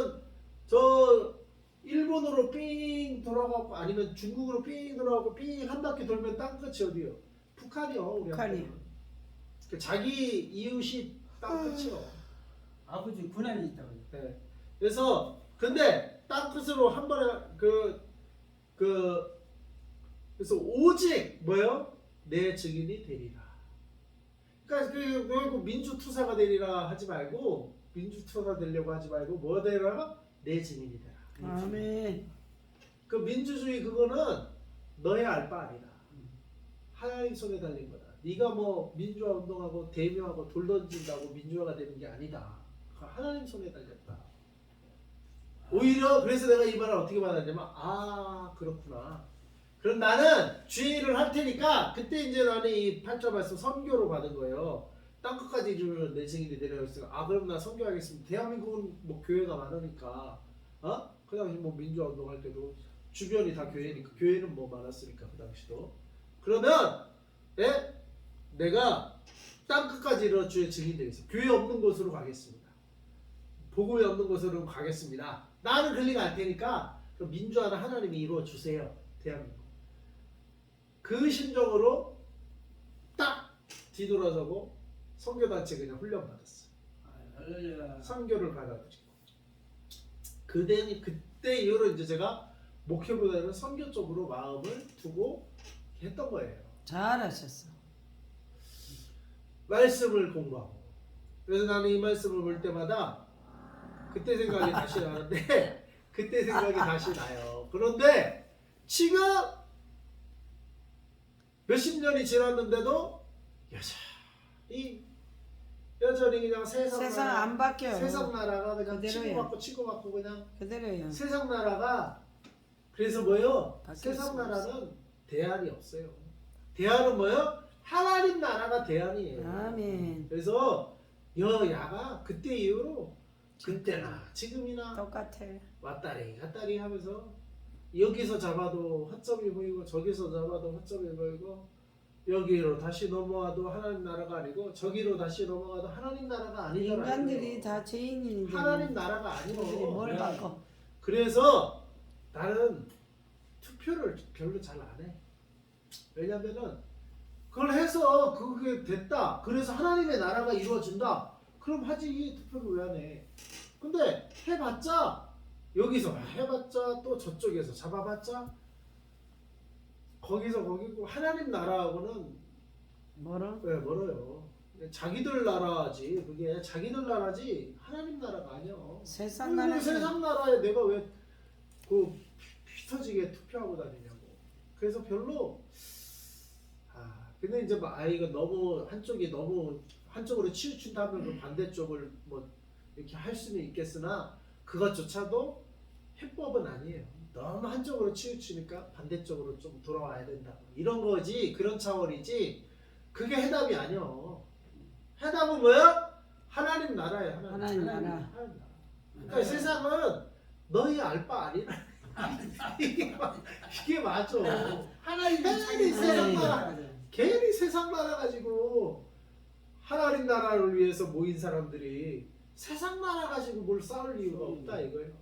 [SPEAKER 3] 저 일본으로 삥 돌아가고 아니면 중국으로 삥 돌아가고 삥 한 바퀴 돌면 땅끝이 어디요? 북한이요. 우리한테는. 자기 이웃이 땅끝이요.
[SPEAKER 2] 아버지 군함이 있다고.
[SPEAKER 3] 네. 그래서 근데 땅끝으로 한 번에 그래서 오직 뭐요? 내 증인이 되리라. 그러니까 그 민주투사가 되리라 하지 말고 민주투사 되려고 하지 말고 뭐 되리라? 내 증인이 되라.
[SPEAKER 1] 아멘.
[SPEAKER 3] 그 민주주의 그거는 너의 알바 아니다. 하나님 손에 달린 거다. 네가 뭐 민주화 운동하고 대묘하고 돌 던진다고 민주화가 되는 게 아니다. 하나님 손에 달렸다. 오히려 그래서 내가 이 말을 어떻게 받았냐면 그렇구나. 그럼 나는 주의 일을 할 테니까 그때 이제 나는 이 8절 말씀 선교로 받은 거예요. 땅끝까지 이르면 내 증인이 되리라 했으니까 그럼 나 선교하겠습니다. 대한민국은 뭐 교회가 많으니까 그 당시 뭐 민주화 운동할 때도 주변이 다 교회니까 교회는 뭐 많았으니까 그 당시도 그러면 내가 땅끝까지 이르러 주의 증인 되겠습니다. 교회 없는 곳으로 가겠습니다. 복음이 없는 곳으로 가겠습니다. 나는 그리 갈 테니까 그럼 민주화는 하나님이 이루어 주세요. 대한민국. 그 심정으로 딱 뒤돌아서고 선교단체 그냥 훈련받았어. 선교를 받아들이고. 그때 이후로 이제 제가 목회보다는 선교 쪽으로 마음을 두고 했던 거예요.
[SPEAKER 1] 잘하셨어.
[SPEAKER 3] 말씀을 공부하고. 그래서 나는 이 말씀을 볼 때마다 그때 생각이 다시 나는데 그때 생각이 다시 나요. 그런데 지금 몇십 년이 지났는데도 여전히 그냥
[SPEAKER 1] 세상 안 바뀌어요.
[SPEAKER 3] 세상 나라가 그냥
[SPEAKER 1] 그대로예요.
[SPEAKER 3] 치고받고 그냥
[SPEAKER 1] 그대로예요.
[SPEAKER 3] 세상 나라가 그래서 뭐요?
[SPEAKER 1] 바뀔
[SPEAKER 3] 세상
[SPEAKER 1] 수가
[SPEAKER 3] 나라는 대안이 없어요. 대안은 뭐요? 하나님 나라가 대안이에요.
[SPEAKER 1] 아멘.
[SPEAKER 3] 그래서 여야가 그때 이후로 그때나 지금이나
[SPEAKER 1] 똑같아.
[SPEAKER 3] 왔다리 갔다리 하면서 여기서 잡아도 허점이 보이고 저기서 잡아도 허점이 보이고 여기로 다시 넘어와도 하나님 나라가 아니고 저기로 다시 넘어가도 하나님 나라가 아니잖아요.
[SPEAKER 1] 인간들이 다 죄인인데
[SPEAKER 3] 하나님 나라가
[SPEAKER 1] 우리들이
[SPEAKER 3] 아니고
[SPEAKER 1] 뭘 바꿔?
[SPEAKER 3] 그래서 나는 투표를 별로 잘 안 해. 왜냐면은 그걸 해서 그게 됐다. 그래서 하나님의 나라가 이루어진다. 그럼 하지. 투표를 왜 안 해? 근데 해봤자 여기서 해봤자 또 저쪽에서 잡아봤자 거기서 거기고 하나님 나라하고는 멀어요. 자기들 나라지. 그게 자기들 나라지 하나님 나라가 아니야.
[SPEAKER 1] 세상 나라
[SPEAKER 3] 세상 나라에 내가 왜 피 터지게 투표하고 다니냐고. 그래서 별로 근데 이제 이거 너무 한쪽으로 치우친다면 그 반대쪽을 뭐 이렇게 할 수는 있겠으나 그것조차도 해법은 아니에요. 너무 한쪽으로 치우치니까 반대쪽으로 좀 돌아와야 된다. 이런 거지. 그런 차원이지. 그게 해답이 아니요. 해답은 뭐야? 하나님 나라예요.
[SPEAKER 1] 하나님 나라.
[SPEAKER 3] 그러니까 세상은 너희 알 바 아니라 이게 맞아.
[SPEAKER 2] 하나님이
[SPEAKER 3] 괜히 세상 나라 괜히 세상 나라 가지고 하나님 나라를 위해서 모인 사람들이 세상 나라 가지고 뭘 싸울 이유가 없다 이거예요.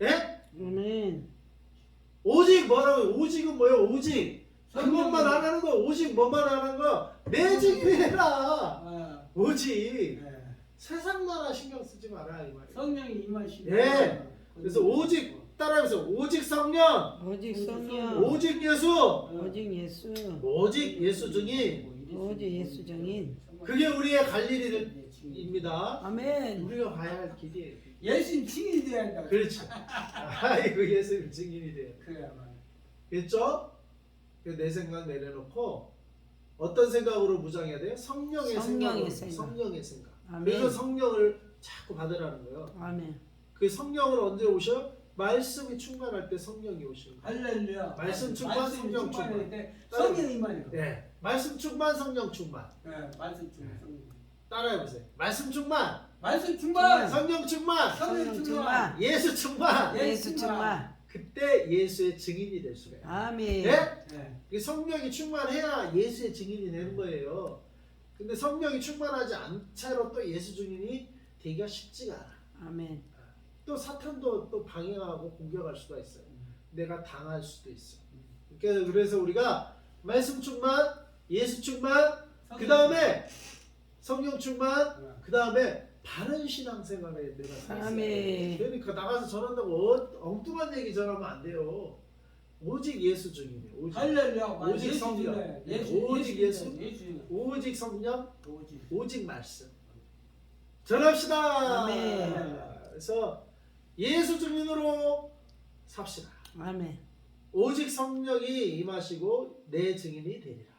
[SPEAKER 3] 예?
[SPEAKER 1] 아멘.
[SPEAKER 3] 오직 뭐라고? 오직은 뭐예요? 오직 그것만 안 하는 거. 오직 뭐만 안 하는 거. 내 증인해라. 오직 세상 나라 신경 쓰지 마라 이 말이에요.
[SPEAKER 2] 성령이 임하시고.
[SPEAKER 3] 예. 그래서 오직 따라해서 오직 성령,
[SPEAKER 1] 오직 성령,
[SPEAKER 3] 오직 예수,
[SPEAKER 1] 오직 예수,
[SPEAKER 3] 오직 예수 증인.
[SPEAKER 1] 오직 예수 증인.
[SPEAKER 3] 그게 우리의 갈 일입니다.
[SPEAKER 1] 아멘.
[SPEAKER 3] 우리가 가야 할 길이에요.
[SPEAKER 2] 예수님 증인이 돼야 한다.
[SPEAKER 3] 그렇죠. 아이고 예수님 증인이 돼요.
[SPEAKER 2] 그래야만.
[SPEAKER 3] 됐죠? 내 생각 내려놓고 어떤 생각으로 무장해야 돼요? 성령의
[SPEAKER 1] 성령의
[SPEAKER 3] 생각.
[SPEAKER 1] 생각.
[SPEAKER 3] 성령의 생각.
[SPEAKER 1] 아멘.
[SPEAKER 3] 그래서 성령을 자꾸 받으라는 거예요.
[SPEAKER 1] 아멘.
[SPEAKER 3] 그 성령을 언제 오셔? 말씀이 충만할 때 성령이 오시는 거예요.
[SPEAKER 2] 할렐루야.
[SPEAKER 3] 말씀 충만, 성령 충만.
[SPEAKER 2] 성령 임하는 거.
[SPEAKER 3] 네. 말씀 충만, 성령 충만.
[SPEAKER 2] 네, 말씀 충만. 성령.
[SPEAKER 3] 따라해보세요. 말씀 충만,
[SPEAKER 2] 말씀 충만.
[SPEAKER 3] 성령 충만,
[SPEAKER 2] 성령 충만.
[SPEAKER 3] 예수 충만.
[SPEAKER 1] 예수 충만.
[SPEAKER 3] 그때 예수의 증인이 될 수가 있어요.
[SPEAKER 1] 아멘.
[SPEAKER 3] 네?
[SPEAKER 2] 네.
[SPEAKER 3] 이 성령이 충만해야 예수의 증인이 되는 거예요. 근데 성령이 충만하지 않은 채로 또 예수 증인이 되기가 쉽지가 않아.
[SPEAKER 1] 아멘.
[SPEAKER 3] 또 사탄도 또 방해하고 공격할 수가 있어요. 내가 당할 수도 있어. 그래서 우리가 말씀 충만, 예수 충만, 그 다음에 성령 충만, 그 다음에 바른 신앙생활에 내가 살았어요.
[SPEAKER 1] 아멘.
[SPEAKER 3] 그러니까 나가서 전한다고 엉뚱한 얘기 전하면 안 돼요. 오직 예수 증인이에요. 오직.
[SPEAKER 2] 할렐루야.
[SPEAKER 3] 오직 성령. 오직 예수.
[SPEAKER 2] 예수.
[SPEAKER 3] 오직 성령,
[SPEAKER 2] 오직.
[SPEAKER 3] 오직 말씀. 전합시다.
[SPEAKER 1] 아멘.
[SPEAKER 3] 그래서 예수 증인으로 삽시다.
[SPEAKER 1] 아멘.
[SPEAKER 3] 오직 성령이 임하시고 내 증인이 되리라.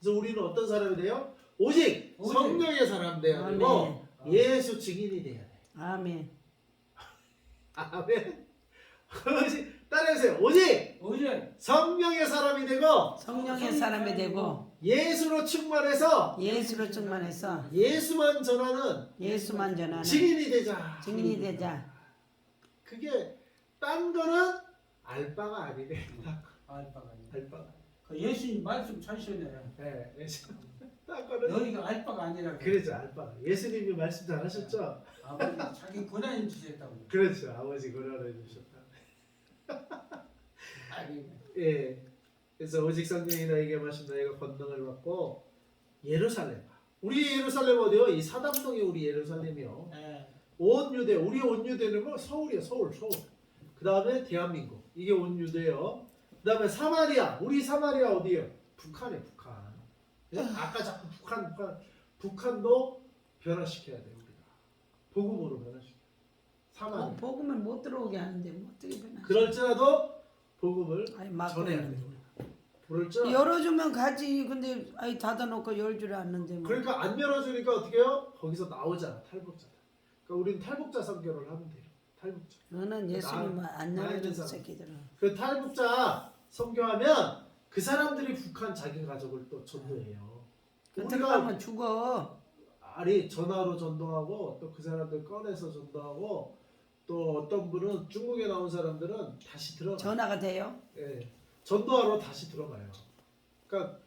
[SPEAKER 3] 그래서 우리는 어떤 사람이 돼요? 오직 성령의 사람 돼야 되고
[SPEAKER 1] 아멘.
[SPEAKER 3] 예수 증인이 돼야 돼.
[SPEAKER 1] 아멘.
[SPEAKER 3] 아멘. 따라해주세요. 오직 성령의 사람이 되고
[SPEAKER 1] 성령의 사람이 되고
[SPEAKER 3] 예수로 충만해서
[SPEAKER 1] 예수로 충만해서
[SPEAKER 3] 예수만 전하는
[SPEAKER 1] 예수만 전하는
[SPEAKER 3] 증인이 되자.
[SPEAKER 1] 증인이 되자.
[SPEAKER 3] 그게 딴 거는 알바가 아니네.
[SPEAKER 2] 알바가 아니야.
[SPEAKER 3] 알바가.
[SPEAKER 2] 그 예수님 말씀 전시해내라.
[SPEAKER 3] 네, 예수. 딴 거는
[SPEAKER 2] 너희가 알바가 아니라.
[SPEAKER 3] 그렇죠. 알바. 예수님이 말씀 잘하셨죠.
[SPEAKER 2] 아버지 자기 권한을 주셨다고.
[SPEAKER 3] 그렇죠. 아버지 권한을 주셨다.
[SPEAKER 2] 아니.
[SPEAKER 3] 예. 그래서 오직 성령이 너에게 마신 너희가 권능을 받고 예루살렘. 우리 예루살렘 어디요? 이 사당동이 우리 예루살렘이요.
[SPEAKER 2] 네.
[SPEAKER 3] 온 유대. 우리 온 유대는 뭐 서울이에요. 서울. 그 다음에 대한민국. 이게 온 유대요. 그 다음에 사마리아. 우리 사마리아 어디예요? 북한이에요. 북한. 예? 아까 자꾸 북한도 변화시켜야 돼요. 우리가. 복음으로 변화시켜. 사마리아.
[SPEAKER 1] 복음을 못 들어오게 하는데 뭐 어떻게 변하지?
[SPEAKER 3] 그럴지라도 복음을
[SPEAKER 1] 아니 막
[SPEAKER 3] 전해야
[SPEAKER 1] 그러는데.
[SPEAKER 3] 돼요. 그럴지라도.
[SPEAKER 1] 열어주면 가지. 근데 아이 닫아놓고 열 줄 아는데 뭐.
[SPEAKER 3] 그러니까 안 열어주니까 어떻게 해요? 거기서 나오잖아. 탈북자다. 그러니까 우리는 탈북자 선교를 하면 돼요. 탈북자.
[SPEAKER 1] 너는 예수님 안
[SPEAKER 3] 나
[SPEAKER 1] 열어준
[SPEAKER 3] 있는
[SPEAKER 1] 새끼들은.
[SPEAKER 3] 그 탈북자 선교하면 그 사람들이 북한 자기 가족을 또 전도해요.
[SPEAKER 1] 그때
[SPEAKER 3] 우리가
[SPEAKER 1] 가면 죽어.
[SPEAKER 3] 아니 전화로 전도하고 또 그 사람들 꺼내서 전도하고 또 어떤 분은 중국에 나온 사람들은 다시 들어가.
[SPEAKER 1] 전화가 돼요?
[SPEAKER 3] 예, 전도하러 다시 들어가요. 그러니까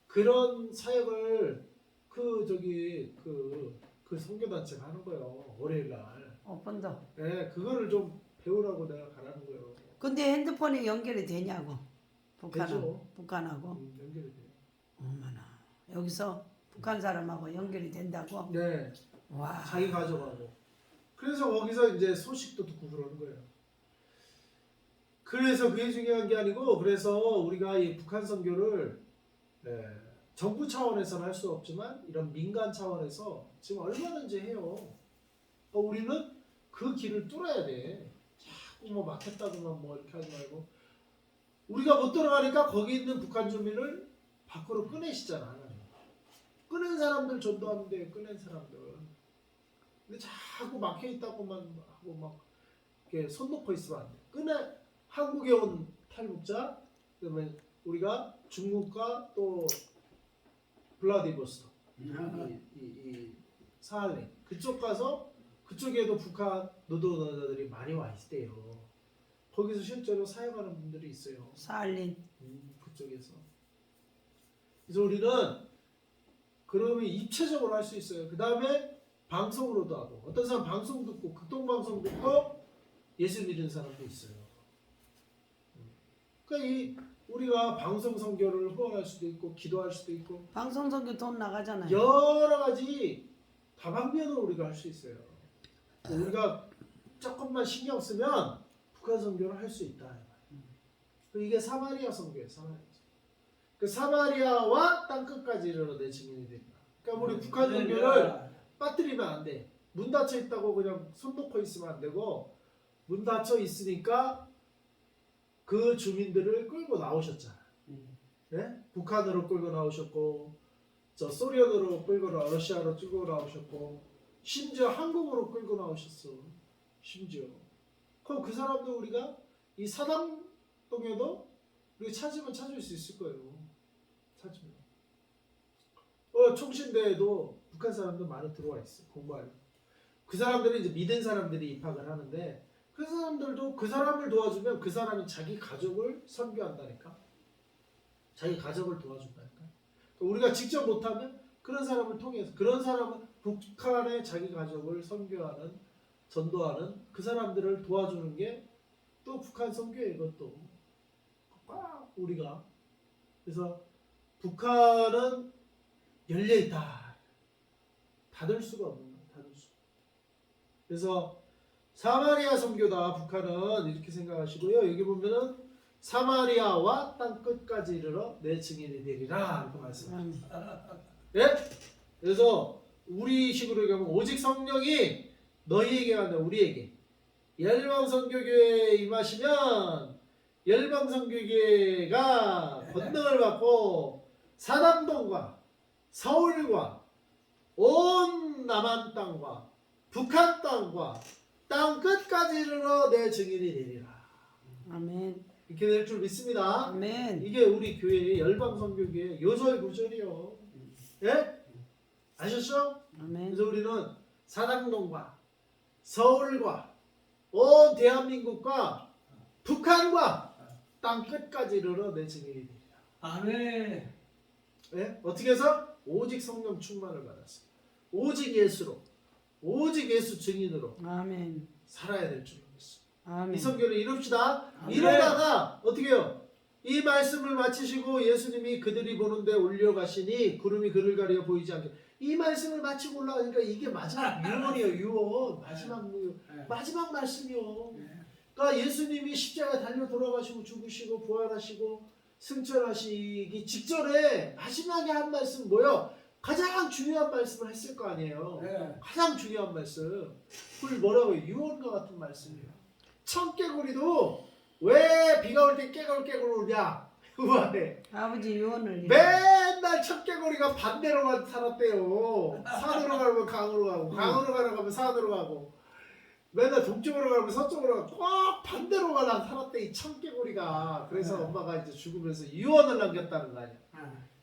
[SPEAKER 3] 그런 사역을 그 선교단체가 하는 거예요. 월요일 날.
[SPEAKER 1] 오픈도.
[SPEAKER 3] 예, 그거를 좀 배우라고 내가 가라는 거예요.
[SPEAKER 1] 근데 핸드폰이 연결이 되냐고.
[SPEAKER 3] 되죠.
[SPEAKER 1] 북한하고.
[SPEAKER 3] 연결이 돼요.
[SPEAKER 1] 어머나. 여기서 북한 사람하고 연결이 된다고?
[SPEAKER 3] 네,
[SPEAKER 1] 와.
[SPEAKER 3] 자기 가져가고. 그래서 거기서 이제 소식도 듣고 그러는 거예요. 그래서 그게 중요한 게 아니고, 그래서 우리가 이 북한 선교를 정부 차원에서는 할 수 없지만 이런 민간 차원에서 지금 얼마든지 해요. 우리는 그 길을 뚫어야 돼. 자꾸 뭐 막혔다고만 뭐 이렇게 하지 말고 우리가 못 들어가니까 거기 있는 북한 주민을 밖으로 꺼내시잖아. 하나님. 꺼낸 사람들 전도하면 돼. 꺼낸 사람들. 근데 자꾸 막혀 있다고만 하고 막 이렇게 손 놓고 있으면 안 돼. 꺼내 한국에 온 탈북자 그다음에 우리가 중국과 또 블라디보스토크 이 사할린 그쪽 가서 그쪽에도 북한 노동자들이 많이 와 있대요. 거기서 실제로 사역하는 분들이 있어요.
[SPEAKER 1] 사할린.
[SPEAKER 3] 그쪽에서. 그래서 우리는 그러면 입체적으로 할 수 있어요. 그 다음에 방송으로도 하고 어떤 사람 방송 듣고 극동방송 듣고 예수 믿는 사람도 있어요. 그러니까 우리가 방송 선교를 후원할 수도 있고 기도할 수도 있고
[SPEAKER 1] 방송 선교 돈 나가잖아요.
[SPEAKER 3] 여러 가지 다방면으로 우리가 할 수 있어요. 우리가 조금만 신경 쓰면 북한 선교를 할 수 있다. 이게 사마리아 선교예요. 사마리아. 그 사마리아와 땅 끝까지 이르러 내 증인이 된다. 그러니까 우리 북한 선교를 빠뜨리면 안 돼. 문 닫혀 있다고 그냥 손 놓고 있으면 안 되고 문 닫혀 있으니까 그 주민들을 끌고 나오셨잖아. 네? 북한으로 끌고 나오셨고 저 소련으로 끌고 러시아로 끌고 나오셨고 심지어 한국으로 끌고 나오셨어. 심지어. 그럼 그 사람도 우리가 이 사당동에도 우리가 찾으면 찾을 수 있을 거예요. 찾으면. 총신대에도 북한 사람들 많이 들어와 있어. 공부하려고. 그 사람들은 이제 믿은 사람들이 입학을 하는데 그 사람들도 그 사람을 도와주면 그 사람이 자기 가족을 선교한다니까. 자기 가족을 도와준다니까. 우리가 직접 못하면 그런 사람을 통해서 그런 사람은 북한의 자기 가족을 선교하는 전도하는 그 사람들을 도와주는 게 또 북한 선교예요. 이것도 우리가 그래서 북한은 열려 있다. 닫을 수가 없는 거야. 닫을 수. 그래서 사마리아 선교다. 북한은 이렇게 생각하시고요. 여기 보면은 사마리아와 땅 끝까지 이르러 내 증인이 되리라 이렇게 말씀합니다. 예? 그래서 우리 식으로 얘기하면 오직 성령이 너희에게 하는 우리에게 열방 선교교회에 임하시면 열방 선교교회가 권능을 받고 사당동과 서울과 온 남한 땅과 북한 땅과 땅 끝까지 이르러 내 증인이 되리라.
[SPEAKER 1] 아멘.
[SPEAKER 3] 이렇게 될 줄 믿습니다.
[SPEAKER 1] 아멘.
[SPEAKER 3] 이게 우리 교회의 열방 선교교회 요절 구절이요. 예? 아셨죠?
[SPEAKER 1] 아멘.
[SPEAKER 3] 그래서 우리는 사당동과 서울과 온 대한민국과 북한과 땅 끝까지 이르러 내 증인이 되리라.
[SPEAKER 2] 아멘.
[SPEAKER 3] 예? 어떻게 해서? 오직 성령 충만을 받았어. 오직 예수로, 오직 예수 증인으로
[SPEAKER 1] 아멘.
[SPEAKER 3] 살아야 될 줄 믿습니다.
[SPEAKER 1] 아멘.
[SPEAKER 3] 이 선교를 이룹시다.
[SPEAKER 2] 아멘.
[SPEAKER 3] 이러다가 어떻게 해요? 이 말씀을 마치시고 예수님이 그들이 보는데 올려가시니 구름이 그를 가려 보이지 않게 이 말씀을 마치고 올라가니까 이게 마지막 유언이에요. 유언. 마지막 말씀이요. 그러니까 예수님이 십자가에 달려 돌아가시고 죽으시고 부활하시고 승천하시기 직전에 마지막에 한 말씀 뭐요? 가장 중요한 말씀을 했을 거 아니에요. 가장 중요한 말씀. 그걸 뭐라고 해요? 유언과 같은 말씀이에요. 청개구리도 왜 비가 올 때 깨굴깨굴 우냐? 그만해.
[SPEAKER 1] 아버지 유언을
[SPEAKER 3] 맨날 청개구리가 반대로만 살았대요. 산으로 가면 강으로 가고 강으로 가면 산으로 가고 맨날 동쪽으로 가면 서쪽으로 가고 꼭 반대로만 살았대 이 청개구리가. 그래서 엄마가 이제 죽으면서 유언을 남겼다는 거 아니야.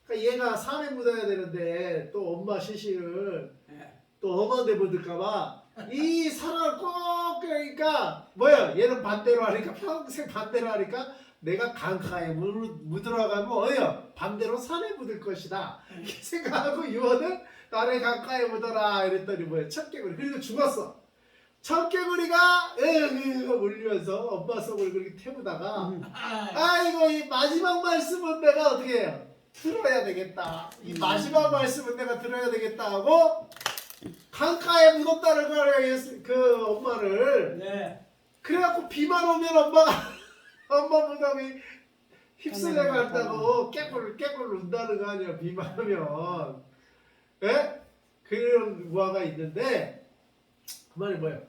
[SPEAKER 3] 그러니까 얘가 산에 묻어야 되는데 또 엄마 시신을 또 엄마한테 묻을까봐 이 사랑을 꼭 그러니까 뭐야 얘는 반대로 하니까 평생 반대로 하니까 내가 강가에 묻으러 가면 어여 반대로 산에 묻을 것이다 이렇게 생각하고 유언을 나를 강가에 묻어라 이랬더니 뭐야 청개구리. 그리고 죽었어. 청개구리가 울면서 엄마 속을 그렇게 태우다가 아이고 이 마지막 말씀은 내가 어떻게 해요? 들어야 되겠다. 이 마지막 말씀은 내가 들어야 되겠다 하고 강가에 묻었다는 거예요. 그 엄마를.
[SPEAKER 2] 네.
[SPEAKER 3] 그래갖고 비만 오면 엄마가 엄마 무덤이 휩쓸려 간다고 깨꿀 운다는 거 아니야. 비만 오면. 예? 그런 우화가 있는데 그 말이 뭐예요?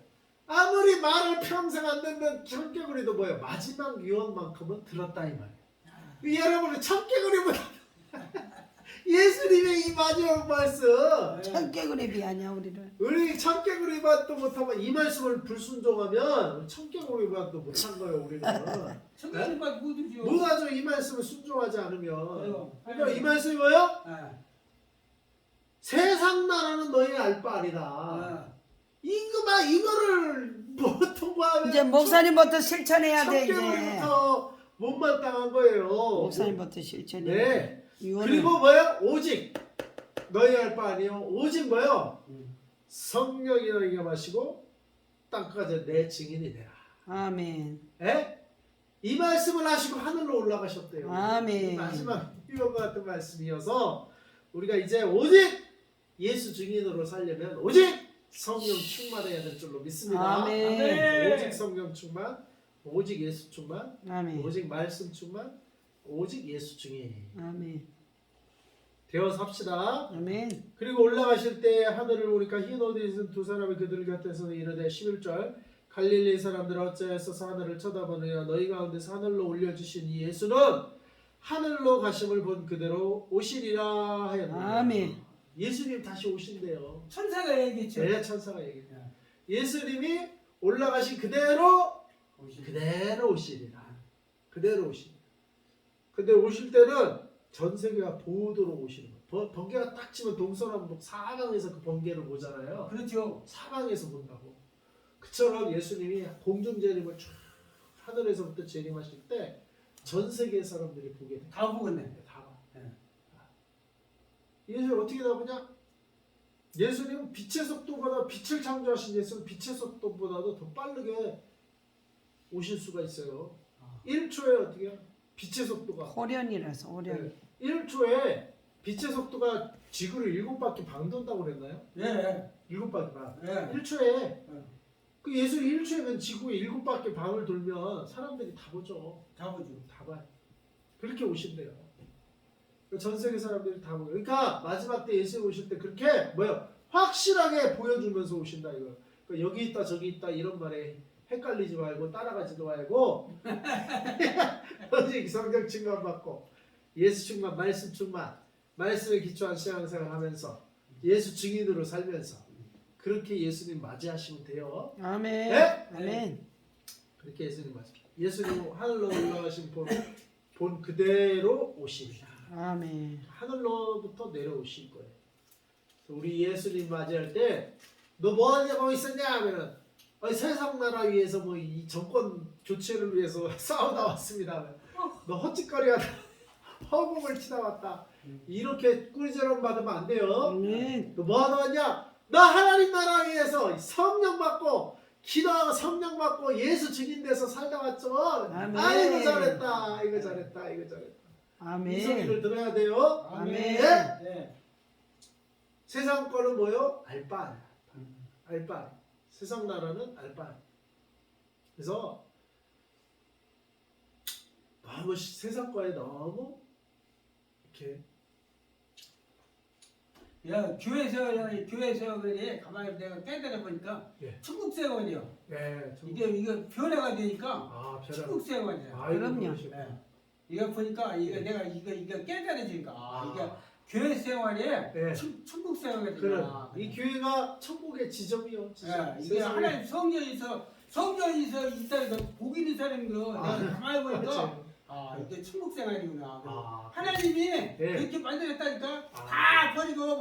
[SPEAKER 3] 아무리 말을 평생 안 듣는 청개구리도 뭐예요? 마지막 유언만큼은 들었다 이 말이에요. 여러분은 청개구리보다 예수님의 이 마지막 말씀,
[SPEAKER 1] 청개구리 아니야 우리를.
[SPEAKER 3] 우리 청개구리만도 못하면 이 말씀을 불순종하면 청개구리만도 못한 거예요 우리는.
[SPEAKER 2] 청개구리만 묻으죠.
[SPEAKER 3] 못하죠. 이 말씀을 순종하지 않으면.
[SPEAKER 2] 아유,
[SPEAKER 3] 그러니까 이 말씀이 뭐예요?
[SPEAKER 2] 예.
[SPEAKER 3] 세상 나라는 너희 알 바 아니다.
[SPEAKER 2] 아,
[SPEAKER 3] 이거를 뭐 통과하면
[SPEAKER 1] 이제 목사님부터 실천해야 돼 이제.
[SPEAKER 3] 청개구리부터 못마땅한 거예요.
[SPEAKER 1] 목사님부터 실천해.
[SPEAKER 3] 네.
[SPEAKER 1] 유언을.
[SPEAKER 3] 그리고 뭐야? 오직 너희 알 바 아니요. 오직 뭐요? 성령이 너희가 마시고 땅까지 내 증인이 되라.
[SPEAKER 1] 아멘.
[SPEAKER 3] 에? 이 말씀을 하시고 하늘로 올라가셨대요.
[SPEAKER 1] 아멘.
[SPEAKER 3] 이 마지막 유언과 같은 말씀이어서 우리가 이제 오직 예수 증인으로 살려면 오직 성령 충만해야 될 줄로 믿습니다.
[SPEAKER 1] 아멘.
[SPEAKER 3] 오직 성령 충만, 오직 예수 충만,
[SPEAKER 1] 아멘.
[SPEAKER 3] 오직 말씀 충만, 오직 예수 증인
[SPEAKER 1] 아멘.
[SPEAKER 3] 되어서 합시다.
[SPEAKER 1] 아멘.
[SPEAKER 3] 그리고 올라가실 때 하늘을 보니까 흰 옷에 있은 두 사람이 그들 곁에서 이르되 11절 갈릴리 사람들 어찌하여서 하늘을 쳐다보느냐 너희 가운데서 하늘로 올려주신 이 예수는 하늘로 가심을 본 그대로 오시리라 하였느니라.
[SPEAKER 1] 아멘.
[SPEAKER 3] 예수님 다시 오신대요.
[SPEAKER 2] 천사가 얘기했죠.
[SPEAKER 3] 네, 천사가 얘기해요. 예수님이 올라가신 그대로 오시리라. 그대로 오시리라. 근데 오실 때는 전 세계가 보도록 오시는 거예요. 번개가 딱 치면 동서남북 사방에서 그 번개를 보잖아요.
[SPEAKER 2] 그렇죠.
[SPEAKER 3] 사방에서 본다고. 그처럼 예수님이 공중 재림을 쫙 하늘에서부터 재림하실 때 전 세계 사람들이 보게 돼요.
[SPEAKER 2] 다 보겠네.
[SPEAKER 3] 다 봐.
[SPEAKER 2] 네.
[SPEAKER 3] 예수님 어떻게 다 보냐? 예수님은 빛의 속도보다 빛을 창조하신 예수는 빛의 속도보다도 더 빠르게 오실 수가 있어요. 1초에 어떻게 해요? 빛의 속도가
[SPEAKER 1] 호련이라서 호련.
[SPEAKER 3] 1초에 빛의 속도가 지구를 7바퀴 방 돈다고 그랬나요?
[SPEAKER 2] 예.
[SPEAKER 3] 7바퀴 방.
[SPEAKER 2] 예.
[SPEAKER 3] 1초에 그 예수 1초에는 지구에 7바퀴 방을 돌면 사람들이 다 보죠.
[SPEAKER 2] 다 보죠.
[SPEAKER 3] 다 봐요. 그렇게 오신대요. 전 세계 사람들이 다 보요. 그러니까 마지막 때 예수 오실 때 그렇게 뭐요? 확실하게 보여주면서 오신다 이거. 그러니까 여기 있다 저기 있다 이런 말에 헷갈리지 말고 따라가지도 말고 오직 성령 충만 받고 예수 충만, 말씀 충만, 말씀에 기초한 신앙생활 하면서 예수 증인으로 살면서 그렇게 예수님 맞이하시면 돼요.
[SPEAKER 1] 아멘.
[SPEAKER 3] 네?
[SPEAKER 1] 아멘.
[SPEAKER 3] 그렇게 예수님 맞이. 예수님 하늘로 올라가신 본 그대로 오십니다.
[SPEAKER 1] 아멘.
[SPEAKER 3] 하늘로부터 내려오실 거예요. 우리 예수님 맞이할 때 너 뭐 하냐고 있었냐 하면은 세상 나라 위해서 뭐 이 정권 교체를 위해서 싸우다 왔습니다. 너 헛짓거리하다 허공을 치다 왔다. 이렇게 꿀처럼 받으면 안 돼요.
[SPEAKER 1] 아멘.
[SPEAKER 3] 너 뭐 하다 왔냐? 너 하나님 나라 위해서 성령 받고 기도하고 성령 받고 예수 증인돼서 살다 왔죠.
[SPEAKER 1] 아멘.
[SPEAKER 3] 아이고 잘했다. 이거 잘했다. 이거 잘했다. 이 소리를
[SPEAKER 1] 아멘.
[SPEAKER 3] 들어야 돼요.
[SPEAKER 1] 아멘.
[SPEAKER 3] 네?
[SPEAKER 2] 네.
[SPEAKER 3] 세상 거는 뭐요? 알바. 알바. 세상 나라는 알바. 그래서 너무 세상 거에 너무 이렇게
[SPEAKER 2] 야, 교회에서 그래 가만히 내가 깨달아 보니까
[SPEAKER 3] 예.
[SPEAKER 2] 천국 세원이요.
[SPEAKER 3] 네,
[SPEAKER 2] 이게 변화가 되니까
[SPEAKER 3] 아,
[SPEAKER 2] 천국 세원이야.
[SPEAKER 1] 그럼요.
[SPEAKER 2] 네. 이거 보니까 내가 이거 깨달아지니까
[SPEAKER 3] 아.
[SPEAKER 2] 이게 교회 생활에
[SPEAKER 3] 네.
[SPEAKER 2] 천국 생활이
[SPEAKER 3] 그래.
[SPEAKER 2] 되구나.
[SPEAKER 3] 이 교회가 천국의 지점이요. 지점.
[SPEAKER 2] 예, 이게 하나님 성령에서 있다는 거 복이 있는 사람인 거
[SPEAKER 3] 아,
[SPEAKER 2] 내가 가만히 보니까
[SPEAKER 3] 그렇지.
[SPEAKER 2] 이게 천국 생활이구나.
[SPEAKER 3] 아,
[SPEAKER 2] 하나님이 그렇게 만들었다니까 다 버리고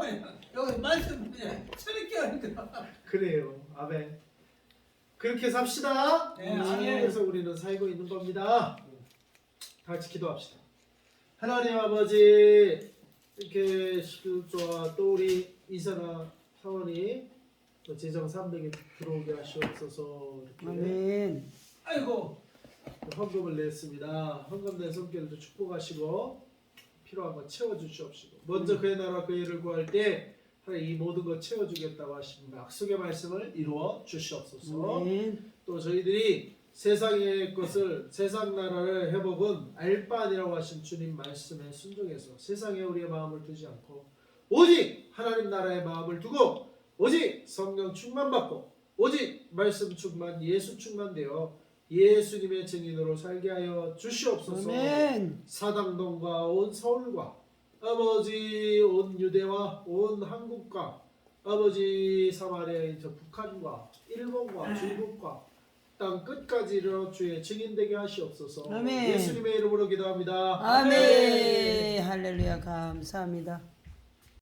[SPEAKER 2] 여기 말씀 그냥 저렇게 하니까.
[SPEAKER 3] 그래요. 아멘. 그렇게 삽시다.
[SPEAKER 2] 네, 아멘.
[SPEAKER 3] 그래서 우리는 살고 있는 겁니다. 다 같이 기도합시다. 하나님 아버지 이렇게 11조와 또 우리 이사나 사원이 또 제정 300에 들어오게 하시옵소서. 이렇게
[SPEAKER 1] 아멘.
[SPEAKER 2] 아이고
[SPEAKER 3] 헌금을 냈습니다. 헌금 낸 손길도 축복하시고 필요한 거 채워주시옵시고 먼저 그의 나라와 그의 일을 구할 때 이 모든 거 채워주겠다고 하신 약속의 말씀을 이루어 주시옵소서.
[SPEAKER 1] 아멘.
[SPEAKER 3] 또 저희들이 세상의 것을 세상 나라를 회복은 알바니라고 하신 주님 말씀에 순종해서 세상에 우리의 마음을 두지 않고 오직 하나님 나라의 마음을 두고 오직 성령 충만 받고 오직 말씀 충만, 예수 충만되어 예수님의 증인으로 살게 하여 주시옵소서.
[SPEAKER 1] 아멘.
[SPEAKER 3] 사당동과 온 서울과 아버지 온 유대와 온 한국과 아버지 사마리아인 저 북한과 일본과 중국과 땅 끝까지로 주의 증인되게 하시옵소서.
[SPEAKER 1] 아멘.
[SPEAKER 3] 예수님의 이름으로 기도합니다.
[SPEAKER 1] 아멘. 할렐루야. 감사합니다.